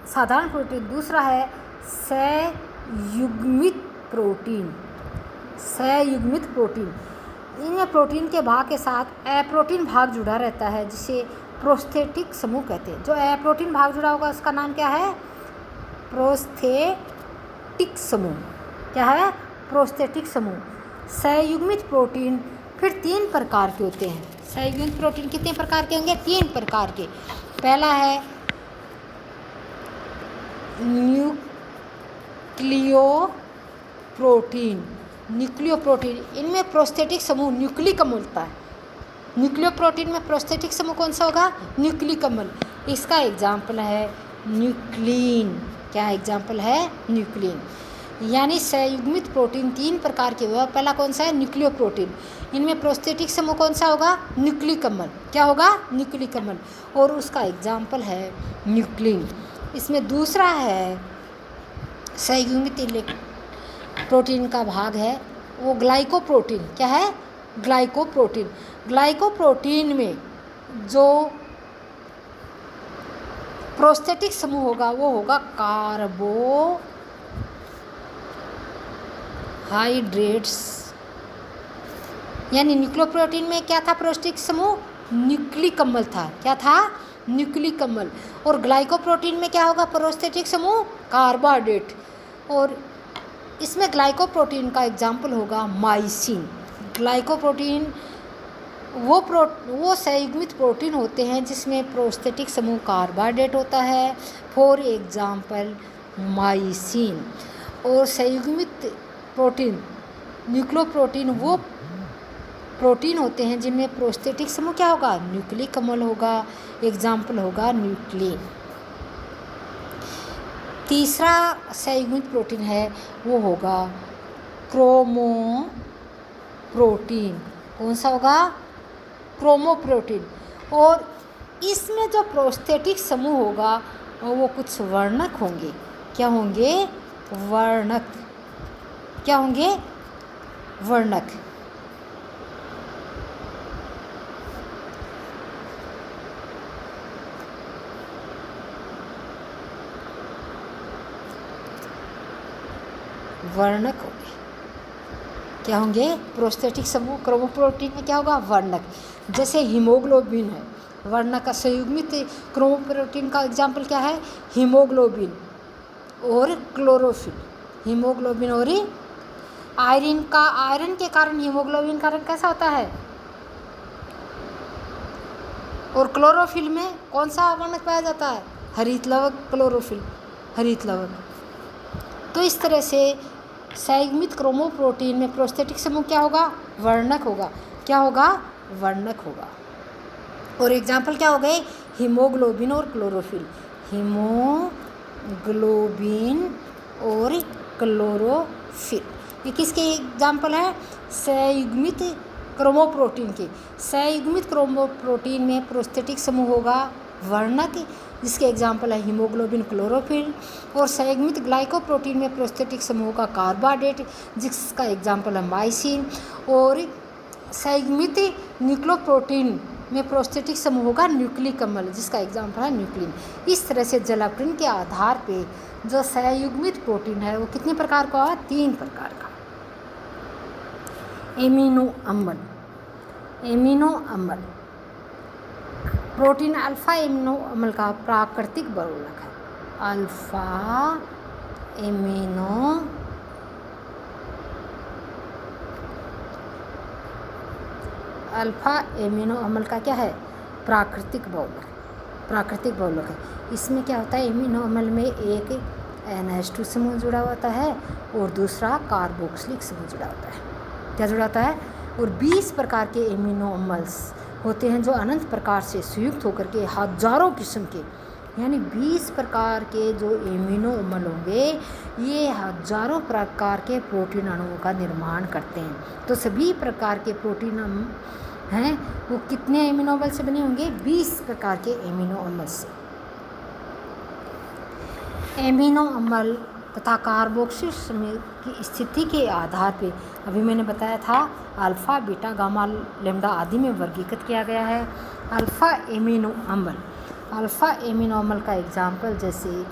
साधारण प्रोटीन। दूसरा है संयुग्मित प्रोटीन। संयुग्मित प्रोटीन, इनमें प्रोटीन के भाग के साथ अप्रोटीन भाग जुड़ा रहता है, जिसे प्रोस्थेटिक समूह कहते हैं। जो अप्रोटीन भाग जुड़ा होगा उसका नाम क्या है? प्रोस्थेटिक समूह। क्या है? प्रोस्थेटिक समूह। संयुग्मित प्रोटीन फिर 3 प्रकार के होते हैं। संयुग्मित प्रोटीन कितने प्रकार के होंगे? 3 प्रकार के। पहला है न्यूक्लियोप्रोटीन। न्यूक्लियोप्रोटीन, इनमें प्रोस्थेटिक समूह न्यूक्लिक अम्ल होता है। न्यूक्लियोप्रोटीन में प्रोस्थेटिक समूह कौन सा होगा? न्यूक्लिक अम्ल। इसका एग्जाम्पल है न्यूक्लिन। क्या एग्जाम्पल है? न्यूक्लिन। यानी संयुग्मित प्रोटीन 3 प्रकार के हुआ। पहला कौन सा है? न्यूक्लियोप्रोटीन। इनमें प्रोस्थेटिक समूह कौन सा होगा? न्यूक्लिक अम्ल। क्या होगा? न्यूक्लिक अम्ल। और उसका एग्जाम्पल है न्यूक्लिन। इसमें दूसरा है संयुग्मित प्रोटीन का भाग है वो ग्लाइकोप्रोटीन। क्या है? ग्लाइकोप्रोटीन। ग्लाइकोप्रोटीन में जो प्रोस्थेटिक समूह होगा वो होगा कार्बोहाइड्रेट्स। यानी न्यूक्लियोप्रोटीन में क्या था? प्रोस्थेटिक समूह न्यूक्लिक अम्ल था। क्या था? न्यूक्लिक अम्ल। और ग्लाइकोप्रोटीन में क्या होगा? प्रोस्थेटिक समूह कार्बोहाइड्रेट। और इसमें ग्लाइकोप्रोटीन का एग्जाम्पल होगा माइसिन। ग्लाइकोप्रोटीन वो संयुग्मित प्रोटीन होते हैं जिसमें प्रोस्थेटिक समूह कार्बोहाइड्रेट होता है, फॉर एग्जाम्पल माइसिन। और संयुग्मित प्रोटीन न्यूक्लियोप्रोटीन वो प्रोटीन होते हैं जिनमें प्रोस्थेटिक समूह क्या होगा, न्यूक्लिक अम्ल होगा, एग्जाम्पल होगा न्यूक्लिन। तीसरा संयुग्मित प्रोटीन है वो होगा क्रोमोप्रोटीन। कौन सा होगा, क्रोमोप्रोटीन। और इसमें जो प्रोस्थेटिक समूह होगा वो कुछ वर्णक होंगे। क्या होंगे, वर्णक। क्या होंगे, वर्णक। वर्णक होंगे। क्या होंगे, प्रोस्थेटिक समूह क्रोमोप्रोटीन में क्या होगा, वर्णक। जैसे हीमोग्लोबिन है, वर्णक का संयुग्मित क्रोमोप्रोटीन का एग्जाम्पल क्या है, हीमोग्लोबिन और क्लोरोफिल। हीमोग्लोबिन और आयरन के कारण हीमोग्लोबिन का रंग कैसा होता है। और क्लोरोफिल में कौन सा वर्णक पाया जाता है, हरित लवक। क्लोरोफिल हरित लवक। तो इस तरह से संयुग्मित क्रोमोप्रोटीन में प्रोस्थेटिक समूह क्या होगा, वर्णक होगा। क्या होगा, वर्णक होगा। और एग्जाम्पल क्या हो गए, हीमोग्लोबिन और क्लोरोफिल। हीमोग्लोबिन और क्लोरोफिल ये किसके एग्जाम्पल है, संयुग्मित क्रोमोप्रोटीन के। संयुग्मित क्रोमोप्रोटीन में प्रोस्थेटिक समूह होगा वर्णक, जिसके एग्जाम्पल है हीमोग्लोबिन, क्लोरोफिल। और संयुग्मित ग्लाइकोप्रोटीन में प्रोस्थेटिक समूह का कार्बोहाइड्रेट, जिसका एग्जाम्पल है माइसिन। और संयुग्मित न्यूक्लियोप्रोटीन में प्रोस्थेटिक समूह होगा न्यूक्लिक अम्ल, जिसका एग्जाम्पल है न्यूक्लिन। इस तरह से जलाप्टिन के आधार पे जो संयुग्मित प्रोटीन है वो कितने प्रकार का है, 3 प्रकार का। एमिनो अम्ल। एमिनो अम्ल प्रोटीन अल्फा एमिनो अम्ल का प्राकृतिक बहुलक है। अल्फा एमिनो अम्ल का क्या है, प्राकृतिक बहुलक। प्राकृतिक बहुलक है। इसमें क्या होता है, एमिनो अम्ल में एक NH2 समूह जुड़ा होता है और दूसरा कार्बोक्सिलिक समूह जुड़ा होता है। क्या जुड़ा होता है। और 20 प्रकार के एमिनो अम्ल्स होते हैं जो अनंत प्रकार से संयुक्त होकर के हजारों किस्म के, यानी 20 प्रकार के जो एमिनो अम्ल होंगे ये हजारों प्रकार के प्रोटीन अणुओं का निर्माण करते हैं। तो सभी प्रकार के प्रोटीन हैं वो कितने एमिनो अम्ल से बने होंगे, 20 प्रकार के एमिनो अम्ल से। एमिनो अम्ल तथा कार्बोक्सिल समूह की स्थिति के आधार पे अभी मैंने बताया था अल्फ़ा, बीटा, गामा, लैम्डा आदि में वर्गीकृत किया गया है। अल्फ़ा एमिनो अम्ल का एग्जाम्पल जैसे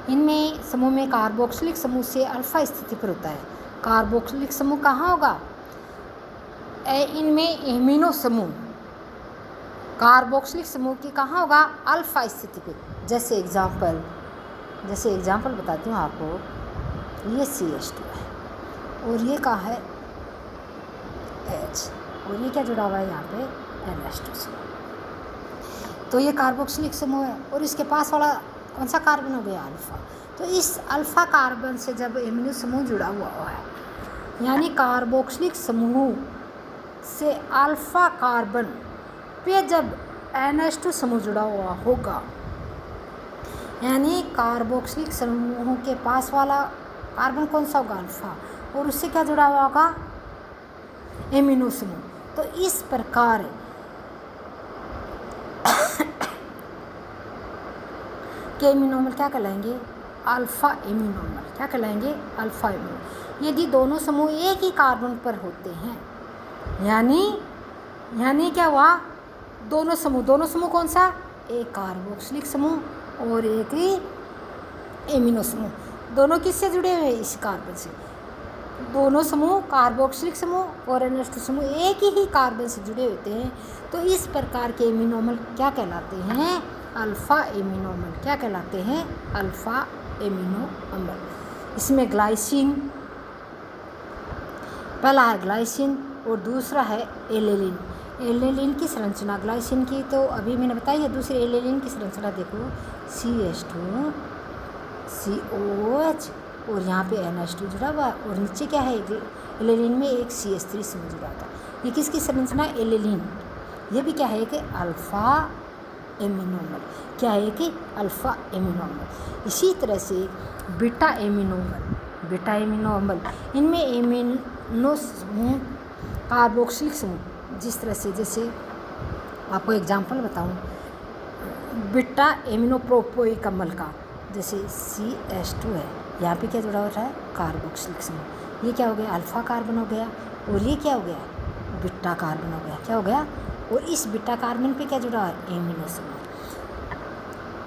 इनमें समूह में कार्बोक्सिलिक समूह से अल्फ़ा स्थिति पर होता है। कार्बोक्सिलिक समूह कहाँ होगा, इनमें एमिनो समूह कार्बोक्सिलिक समूह की कहाँ होगा, अल्फ़ा स्थिति पे। जैसे एग्जाम्पल बताती हूँ आपको, ये CH2 है और ये कहाँ है H, और ये क्या जुड़ा हुआ है यहाँ पे NH2 से। तो ये कार्बोक्सिलिक समूह है और इसके पास वाला कौन सा कार्बन हो गया, अल्फ़ा। तो इस अल्फ़ा कार्बन से जब एमिनो समूह जुड़ा हुआ है, यानी कार्बोक्सिलिक समूह से अल्फ़ा कार्बन पे जब NH2 समूह जुड़ा हुआ होगा, यानी कार्बोक्सिलिक समूहों के पास वाला कार्बन कौन सा होगा, अल्फ़ा, और उससे क्या जुड़ा हुआ होगा, एमिनो समूह। तो इस प्रकार के एमिनो अम्ल क्या कहलाएंगे, अल्फ़ा एमिनो अम्ल। क्या कहलाएंगे, अल्फ़ा एमिनो। यदि दोनों समूह एक ही कार्बन पर होते हैं, यानी क्या हुआ, दोनों समूह कौन सा, एक कार्बोक्सिलिक समूह और एक ही एमिनो समूह, दोनों किससे जुड़े हुए हैं, इस कार्बन से। दोनों समूह कार्बोक्सिलिक समूह और NH2 समूह एक ही कार्बन से जुड़े होते हैं। तो इस प्रकार के एमिनो अम्ल क्या कहलाते हैं, अल्फ़ा एमिनो अम्ल। क्या कहलाते हैं, अल्फ़ा एमिनो अम्ल। इसमें ग्लाइसिन, पहला है ग्लाइसिन, और दूसरा है एलेलिन। एलेलिन की संरचना ग्लाइसिन की तो अभी मैंने बताई है। दूसरे एलेलिन की संरचना देखो, CH2 COH और यहाँ पे NH2 जुड़ा हुआ है और नीचे क्या है, एलेलिन में एक CH3 समूह जुड़ा था। ये किसकी संरचना, एलेलिन। ये भी क्या है कि अल्फ़ा एमिनोमर, क्या है कि अल्फ़ा एमिनोमर। इसी तरह से बीटा एमिनोमर, इनमें एमिनो समूह कार्बोक्सिलिक समूह, जिस तरह से, जैसे आपको एग्जांपल बताऊं, बीटा एमिनोप्रोपोइक अम्ल का, जैसे CH2 है, यहाँ पे क्या जुड़ा होता है, कार्बोक्सिलिक समूह। ये क्या हो गया, अल्फ़ा कार्बन हो गया और ये क्या हो गया, बीटा कार्बन हो गया। क्या हो गया, और इस बीटा कार्बन पे क्या जुड़ा है, एमिनो समूह।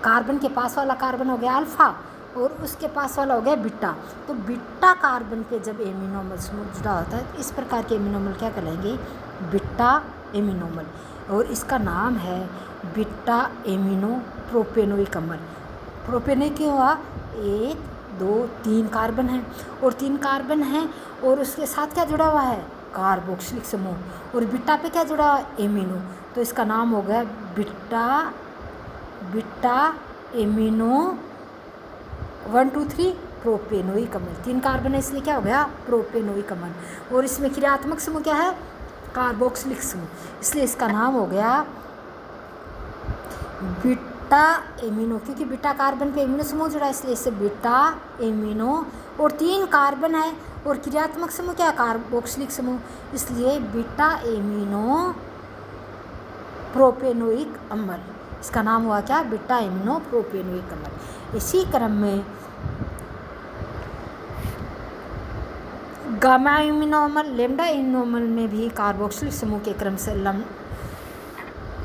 कार्बन के पास वाला कार्बन हो गया अल्फ़ा और उसके पास वाला हो गया बीटा। तो बीटा कार्बन पे जब एमिनोमर समूह जुड़ा होता है, इस प्रकार के एमिनोमर क्या कहलाएंगे, बीटा एमिनोमर। और इसका नाम है बीटा एमिनो प्रोपेनोइक अम्ल। प्रोपेनोइक क्यों हुआ, 1 2 3 कार्बन है और 3 कार्बन है और उसके साथ क्या जुड़ा हुआ है, कार्बोक्सिलिक समूह। और बीटा पे क्या जुड़ा हुआ है, एमिनो। तो इसका नाम हो गया बीटा एमिनो 1 2 3 प्रोपेनोइक अम्ल। 3 कार्बन है इसलिए क्या हो गया, प्रोपेनोइक अम्ल। और इसमें क्रियात्मक समूह क्या है, कार्बोक्सिलिक समूह, इसलिए इसका नाम हो गया बीटा एमिनो। क्योंकि बीटा कार्बन पे एमिनो समूह जुड़ा है इसलिए इसे बीटा एमिनो। और 3 कार्बन है और क्रियात्मक समूह क्या है, कार्बोक्सिलिक समूह, इसलिए बीटा एमिनो प्रोपेनोइक अम्ल। इसका नाम हुआ क्या, बीटा एमिनो प्रोपेनोइक अम्ल। इसी क्रम में गामा एमिनोमर, लेम्डा एमिनोमर में भी कार्बोक्सिलिक समूह के क्रम से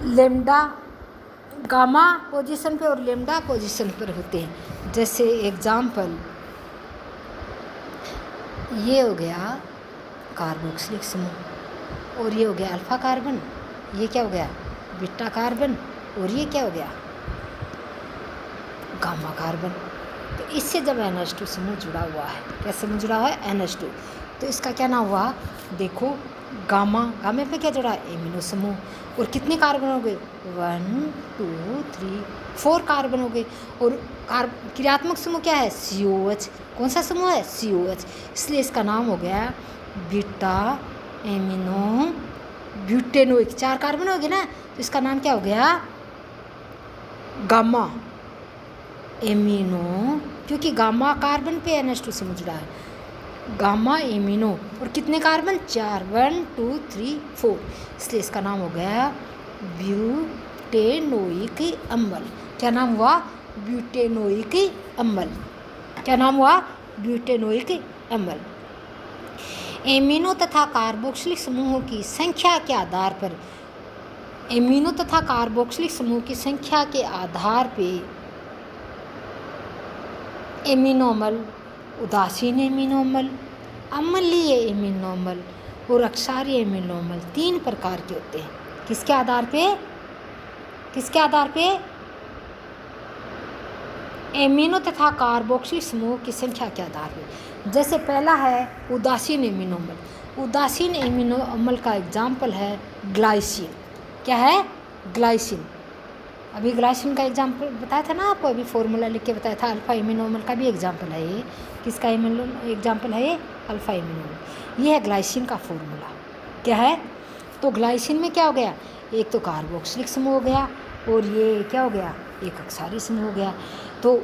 लेम्डा गामा पोजीशन पे और लेम्डा पोजीशन पर होते हैं। जैसे एग्जाम्पल, ये हो गया कार्बोक्सिलिक समूह और ये हो गया अल्फ़ा कार्बन, ये क्या हो गया, बीटा कार्बन और ये क्या हो गया, गामा कार्बन। तो इससे जब NH2 समूह जुड़ा हुआ है, क्या समूह जुड़ा हुआ है, NH2, तो इसका क्या नाम हुआ, देखो गामे पे क्या जुड़ा है, एमिनो समूह। और कितने कार्बन हो गए, 1 2 3 4 कार्बन हो गए। और क्रियात्मक समूह क्या है, COH। कौन सा समूह है, COH, इसलिए इसका नाम हो गया बीटा एमिनो ब्यूटेनोइक। 4 कार्बन हो गए ना, तो इसका नाम क्या हो गया, गामा एमिनो, क्योंकि गामा कार्बन पे NH2 समूह जुड़ा है, गामा एमिनो। और कितने कार्बन, 4, 1 2 3 4, इसलिए इसका नाम हो गया ब्यूटेनोइक अम्ल। क्या नाम हुआ, ब्यूटेनोइक अम्ल। क्या नाम हुआ, ब्यूटेनोइक अम्ल। एमिनो तथा कार्बोक्सिलिक समूहों की संख्या के आधार पर, एमिनो तथा कार्बोक्सिलिक समूह की संख्या के आधार पे एमिनोमल, उदासीन एमिनोमल, अम्लीय एमिनोमल और अक्षारीय एमिनोमल 3 प्रकार के होते हैं। किसके आधार पे, किसके आधार पे, एमिनो तथा कार्बोक्सिलिक समूह की संख्या के आधार पे। जैसे पहला है उदासीन एमिनोमल। उदासीन एमिनोमल का एग्जाम्पल है ग्लाइसिन। क्या है, ग्लाइसिन। अभी ग्लाइसिन का एग्जाम्पल बताया था ना आपको, अभी फॉर्मूला लिख के बताया था। अल्फ़ा एमिनोमल का भी एग्जाम्पल है ये। किसका एग्जाम्पल है ये, अल्फ़ा एमिनोमल। ये है ग्लाइसिन का फॉर्मूला। क्या है, तो ग्लाइसिन में क्या हो गया, एक तो कार्बोक्सिलिक समूह हो गया और ये क्या हो गया, एक अक्षारीय समूह हो गया। तो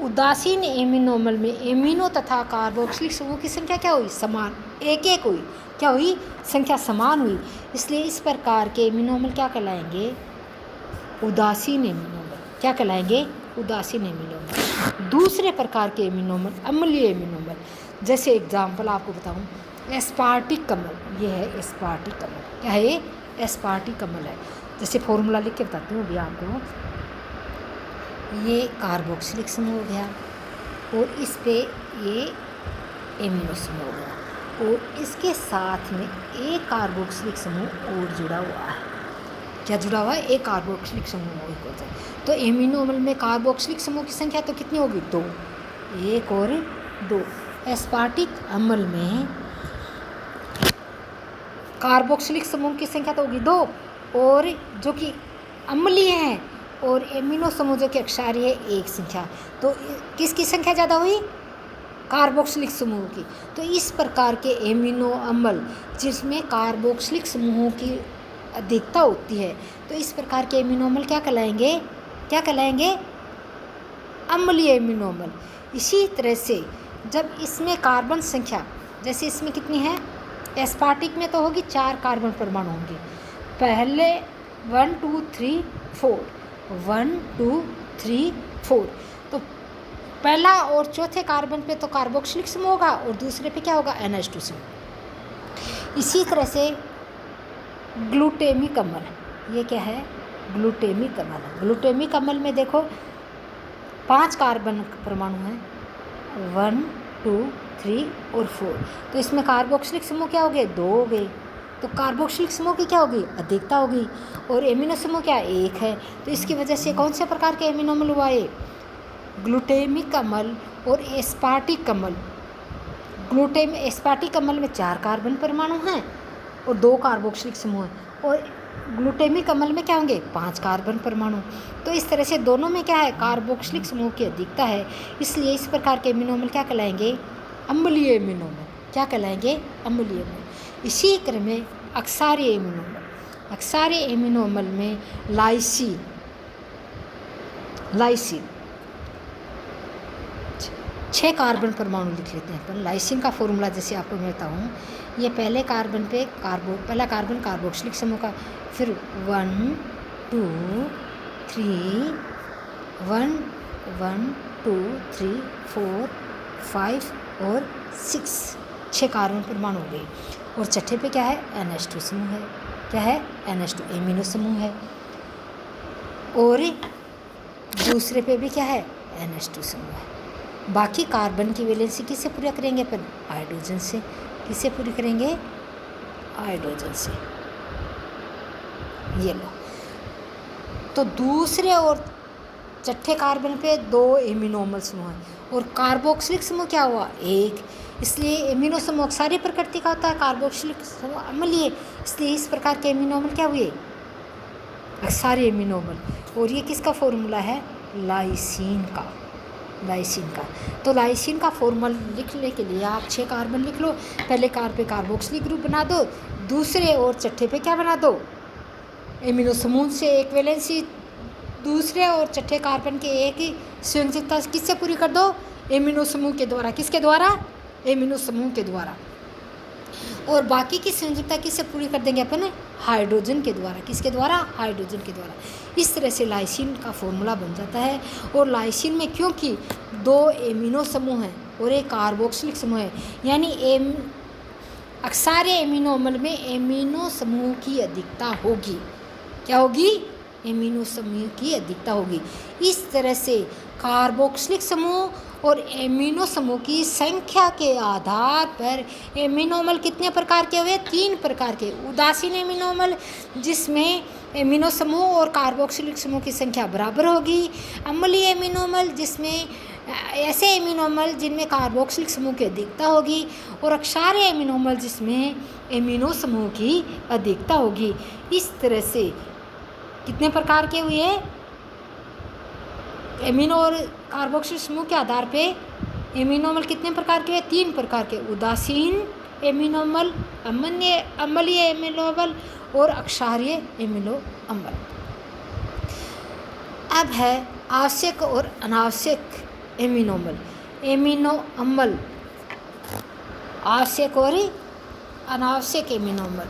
उदासीन एमिनोमल में एमिनो तथा कार्बोक्सिलिक समूह की संख्या क्या हुई, समान, एक एक हुई। क्या हुई, संख्या समान हुई, इसलिए इस प्रकार के एमिनोमल क्या कहलाएंगे, उदासीन एमिनोमल। क्या कहलाएंगे, उदासीन एमिनोमल। दूसरे प्रकार के एमिनोमल अम्लीय एमिनोमल। जैसे एग्जाम्पल आपको बताऊं, एस्पार्टिक अम्ल। ये है एस्पार्टिक अम्ल। क्या है ये, एस्पार्टिक अम्ल है। जैसे फॉर्मूला लिख के बताती हूँ अभी आपको। ये कार्बोक्सिलिक समूह हो गया और इस पे ये एमिनो समूह हो गया और इसके साथ में एक कार्बोक्सिलिक समूह और जुड़ा हुआ है। क्या जुड़ा हुआ है, एक कार्बोक्सिलिक समूह और होता है। तो एमिनोमल में कार्बोक्सिलिक समूह की संख्या तो कितनी होगी, 2, 1 और 2। एस्पार्टिक अम्ल में कार्बोक्सिलिक समूह की संख्या तो होगी 2, और जो कि अम्लीय हैं, और एमिनो समूह जो कि क्षारीय है 1 संख्या। तो किसकी संख्या ज़्यादा हुई? कार्बोक्सिलिक समूह की। तो इस प्रकार के एमिनो अम्ल जिसमें कार्बोक्सिलिक समूहों की अधिकता होती है, तो इस प्रकार के एमिनो अम्ल क्या कहलाएंगे? क्या कहलाएंगे? अम्लीय एमिनो अम्ल। इसी तरह से जब इसमें कार्बन संख्या, जैसे इसमें कितनी है? एस्पार्टिक में तो होगी 4 कार्बन परमाणु होंगे। पहले 1 2 3 4, 1 2 3 4। तो पहला और चौथे कार्बन पे तो कार्बोक्सिलिक समूह होगा, और दूसरे पे क्या होगा? NH2 समूह। इसी तरह से ग्लूटेमिक अम्ल, ये क्या है? ग्लूटेमिक अम्ल। ग्लूटेमिक अम्ल में देखो 5 कार्बन परमाणु हैं, 1 2 3 और 4। तो इसमें कार्बोक्सिलिक समूह क्या हो गए? 2 हो गए। तो कार्बोक्सिलिक समूह की क्या होगी? अधिकता होगी। और एमिनो समूह क्या? 1 है। तो इसकी वजह से कौन से प्रकार के एमिनो अम्ल हुआ? ये ग्लूटेमिक अम्ल और एस्पार्टिक अम्ल। एस्पार्टिक अम्ल में 4 कार्बन परमाणु हैं और 2 कार्बोक्सिलिक समूह हैं, और ग्लूटेमिक अम्ल में क्या होंगे? 5 कार्बन परमाणु। तो इस तरह से दोनों में क्या है? कार्बोक्सिलिक समूह की अधिकता है। इसलिए इस प्रकार के एमिनो अम्ल क्या कहलाएंगे? अम्लीय एमिनो अम्ल। क्या कहलाएंगे? अम्लीय अम्ल। इसी क्रम में अक्षारीय एमिनो अम्ल। अक्षारीय एमिनो अम्ल में लाइसिन 6 कार्बन परमाणु लिख लेते हैं। पर लाइसिन का फॉर्मूला जैसे आपको मैं बताऊँ, ये पहले कार्बन पे पहला कार्बन कार्बोक्सिलिक समूह का, फिर 1 2 3 1 1 2 3 4 5 और 6 कार्बन परमाणु हो गए। और छठे पे क्या है? NH2 समूह है। क्या है? NH2 एमिनो समूह है। और दूसरे पे भी क्या है? NH2 समूह है। बाकी कार्बन की वैलेंसी किससे पूरा करेंगे अपन? हाइड्रोजन से। किससे पूरी करेंगे? हाइड्रोजन से। ये लो। तो दूसरे और छठे कार्बन पे 2 एमिनो अम्ल समूह है, और कार्बोक्सिलिक समूह क्या हुआ? 1। इसलिए एमिनो समूह क्षारीय प्रकृति का होता है, कार्बोक्सिलिक समूह अम्लीय। इसलिए इस प्रकार के एमिनो अम्ल क्या हुए? क्षारीय एमिनो अम्ल। और ये किसका फॉर्मूला है? लाइसिन का। तो लाइसिन का फॉर्मूला लिखने के लिए आप 6 कार्बन लिख लो। पहले कार्बन पे कार्बोक्सिलिक ग्रुप बना दो, दूसरे और छठे पे क्या बना दो? एमिनो समूह से एक वैलेंसी, दूसरे और छठे कार्बन के एक ही संयोजकता किससे पूरी कर दो? एमिनो समूह के द्वारा। किसके द्वारा? एमिनो समूह के द्वारा। और बाकी की संयोजकता किससे पूरी कर देंगे अपन? हाइड्रोजन के द्वारा। किसके द्वारा? हाइड्रोजन के द्वारा। इस तरह से लाइसिन का फॉर्मूला बन जाता है। और लाइसिन में क्योंकि 2 एमिनो समूह हैं और एक कार्बोक्सिलिक समूह है, यानी अक्षारीय एमिनो अम्ल में एमिनो समूह की अधिकता होगी। क्या होगी? एमिनो समूह की अधिकता होगी। इस तरह से कार्बोक्सिलिक समूह और एमिनो समूह की संख्या के आधार पर एमिनो अम्ल कितने प्रकार के हुए? 3 प्रकार के। उदासीन एमिनो अम्ल जिसमें एमिनो समूह और कार्बोक्सिलिक समूह की संख्या बराबर होगी। अम्लीय एमिनो अम्ल जिसमें ऐसे एमिनो अम्ल जिनमें कार्बोक्सिलिक समूह की अधिकता होगी। और अक्षारीय एमिनो अम्ल जिसमें एमिनो समूह की अधिकता होगी। इस तरह से कितने प्रकार के हुए? एमिनो और कार्बोक्सिलिक समूह के आधार पे एमिनो अम्ल कितने प्रकार के? 3 प्रकार के। उदासीन एमिनो अम्ल, अम्लीय एमिनो अम्ल और अक्षारीय एमिनो अम्ल। अब है आवश्यक और अनावश्यक एमिनो अम्ल। एमिनो अम्ल आवश्यक और अनावश्यक एमिनो अम्ल।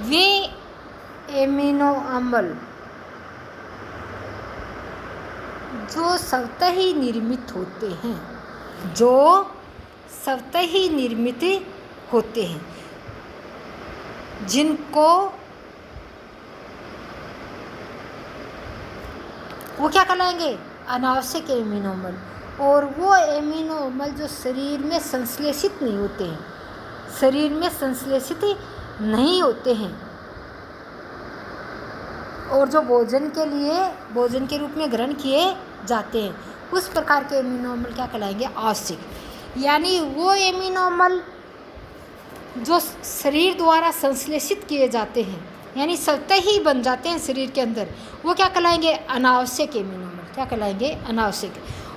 वे एमिनो अम्ल जो स्वतः ही निर्मित होते हैं, जिनको वो क्या कहलाएंगे? अनावश्यक एमिनो अम्ल। और वो एमिनो अम्ल जो शरीर में संश्लेषित नहीं होते हैं और जो भोजन के रूप में ग्रहण किए जाते हैं, उस प्रकार के एमिनो अम्ल क्या कहलाएंगे? आवश्यक। यानी वो एमिनो अम्ल जो शरीर द्वारा संश्लेषित किए जाते हैं, यानी स्वतः ही बन जाते हैं शरीर के अंदर, वो क्या कहलाएंगे? अनावश्यक एमिनो अम्ल। क्या कहलाएंगे? अनावश्यक।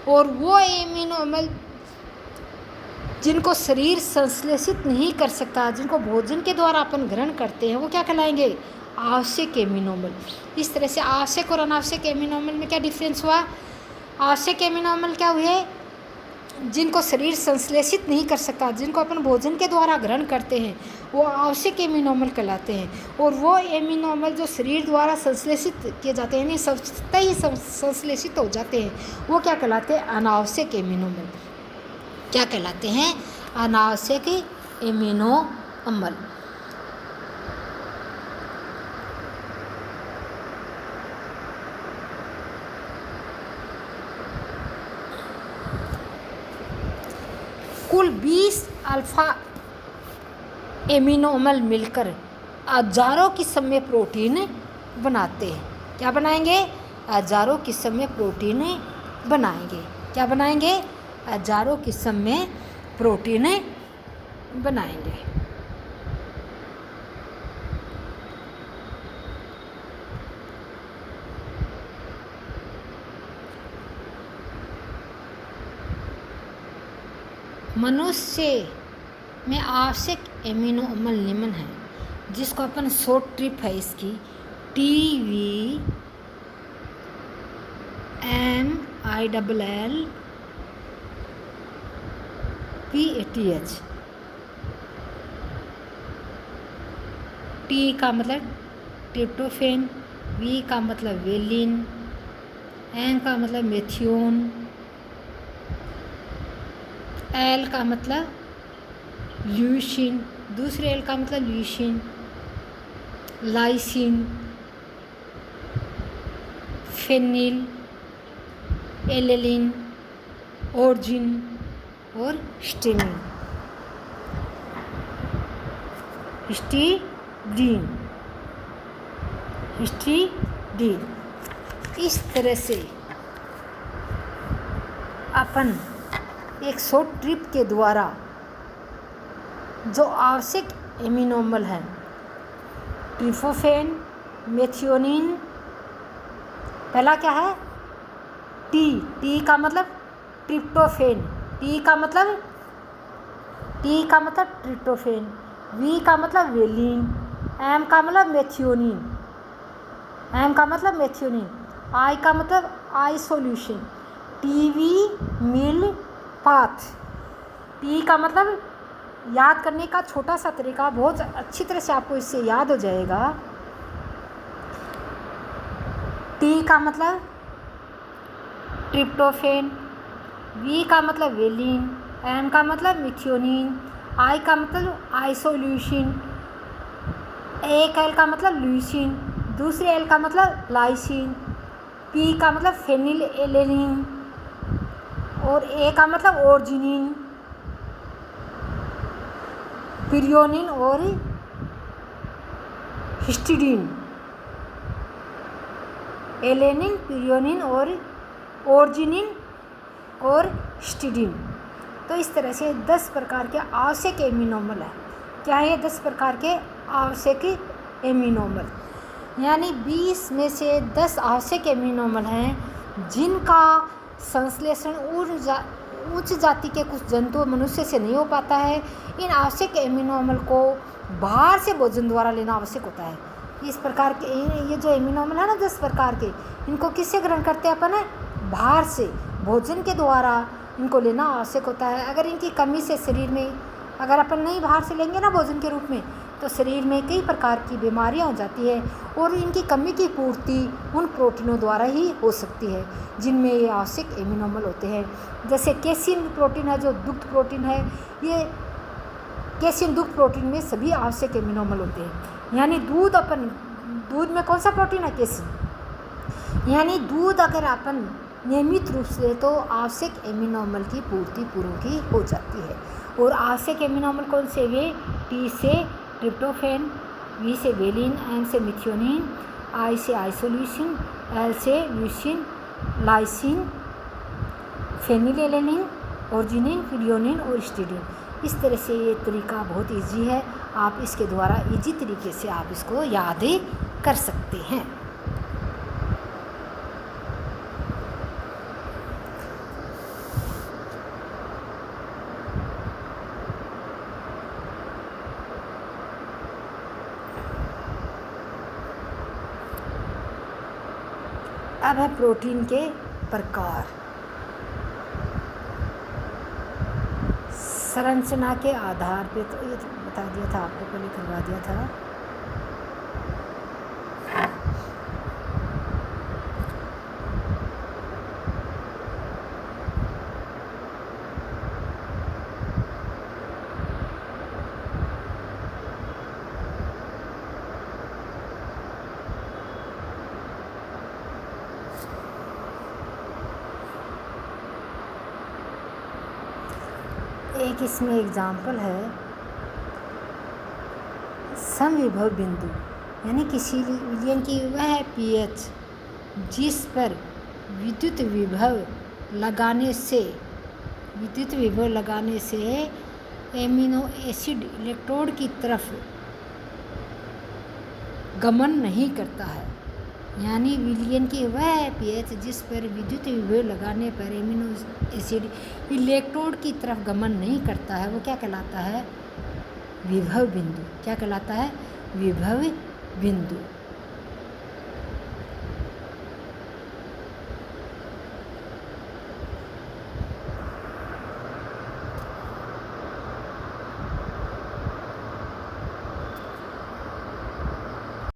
और वो एमिनो अम्ल जिनको शरीर संश्लेषित नहीं कर सकता, जिनको भोजन के द्वारा अपन ग्रहण करते हैं, वो क्या कहलाएंगे? आवश्यक एमिनो अम्ल। इस तरह से आवश्यक और अनावश्यक एमिनो अम्ल में क्या डिफरेंस हुआ? आवश्यक एमिनो अम्ल क्या हुए? जिनको शरीर संश्लेषित नहीं कर सकता, जिनको अपन भोजन के द्वारा ग्रहण करते हैं, वो आवश्यक एमिनो अम्ल कहलाते हैं। और वो एमिनो अम्ल जो शरीर द्वारा संश्लेषित किए जाते हैं, यानी स्वतः ही संश्लेषित हो जाते हैं, वो क्या कहलाते हैं? अनावश्यक एमिनो अम्ल। क्या कहलाते हैं? अनावश्यक एमिनो अम्ल। कुल 20 अल्फा एमिनो अम्ल मिलकर हजारों किस्म में प्रोटीन बनाते हैं। क्या बनाएंगे? हजारों किस्म में प्रोटीन बनाएंगे। क्या बनाएंगे? हजारों किस्म में प्रोटीन बनाएंगे। मनुष्य में आवश्यक एमिनो अम्ल निम्न है, जिसको अपन शॉर्ट ट्रिप है इसकी TVMILL, PATH। T का मतलब ट्रिप्टोफैन, V का मतलब वेलिन, M का मतलब मेथियोन, L का मतलब ल्यूसीन, दूसरे L का मतलब ल्यूसीन, लाइसिन, फेनिल, एलेलिन, ऑर्जिन और हिस्टीडीन। इस तरह से अपन एक शॉर्ट ट्रिप के द्वारा जो आवश्यक एमिनो अम्ल है, ट्रिप्टोफैन, मेथियोनिन, पहला क्या है? टी का मतलब ट्रिप्टोफैन, टी का मतलब ट्रिप्टोफैन, V का मतलब वेलिन, M का मतलब मेथियोनिन, I का मतलब आइसोल्यूशन, TVMILL पाथ। T का मतलब याद करने का छोटा सा तरीका, बहुत अच्छी तरह से आपको इससे याद हो जाएगा। T का मतलब ट्रिप्टोफैन, V का मतलब वेलिन, M का मतलब मेथियोनिन, I का मतलब आइसोल्यूशन, एक L का मतलब ल्यूसीन, दूसरे L का मतलब लाइसिन, P का मतलब फेनिल एलेनिन और A का मतलब ऑर्जिनिन, पिरियोनिन और हिस्टीडीन, एलेनिन, पिरियोनिन और ऑर्जिनिन और हिस्टीडीन। तो इस तरह से 10 प्रकार के आवश्यक एमिनो अम्ल है। क्या है? 10 प्रकार के आवश्यक एमिनो अम्ल, यानी 20 में से 10 आवश्यक एमिनो अम्ल हैं जिनका संश्लेषण उच्च जाति के कुछ जंतु मनुष्य से नहीं हो पाता है। इन आवश्यक एमिनो अम्ल को बाहर से भोजन द्वारा लेना आवश्यक होता है। इस प्रकार के ये जो एमिनो अम्ल है ना 10 प्रकार के, इनको किससे ग्रहण करते हैं अपन? बाहर से भोजन के द्वारा इनको लेना आवश्यक होता है। अगर इनकी कमी से शरीर में, अगर अपन नहीं बाहर से लेंगे ना भोजन के रूप में, तो शरीर में कई प्रकार की बीमारियां हो जाती है और इनकी कमी की पूर्ति उन प्रोटीनों द्वारा ही हो सकती है जिनमें ये आवश्यक एमिनो अम्ल होते हैं। जैसे केसिन प्रोटीन है, जो दुग्ध प्रोटीन है, ये केसिन दुग्ध प्रोटीन में सभी आवश्यक एमिनो अम्ल होते हैं। यानी दूध में कौन सा प्रोटीन है? केसिन। यानी दूध अगर अपन नियमित रूप से तो आवश्यक एमिनो अम्ल की पूर्ति पूरों की हो जाती है। और आवश्यक एमिनो अम्ल कौन से वे? T से ट्रिप्टोफैन, V से वेलिन, M से मेथियोनिन, I से आइसोल्यूसिन, L से ल्यूसीन, लाइसिन, फेनिलेलेनिन, ऑर्जिनिन, पिरियोनिन और हिस्टीडीन। इस तरह से ये तरीका बहुत इजी है, आप इसके द्वारा इजी तरीके से आप इसको याद कर सकते हैं। अब है प्रोटीन के प्रकार। संरचना के आधार पे, तो ये तो बता दिया था आपको, पहले करवा दिया था। एक इसमें एग्जाम्पल है, समविभव बिंदु, यानी किसी विलयन की वह पीएच जिस पर विद्युत विभव लगाने से एमिनो एसिड इलेक्ट्रोड की तरफ गमन नहीं करता है। यानी विलयन की वह पीएच जिस पर विद्युत विभव लगाने पर एमिनो एसिड इलेक्ट्रोड की तरफ गमन नहीं करता है, वो क्या कहलाता है? विभव बिंदु। क्या कहलाता है? विभव बिंदु।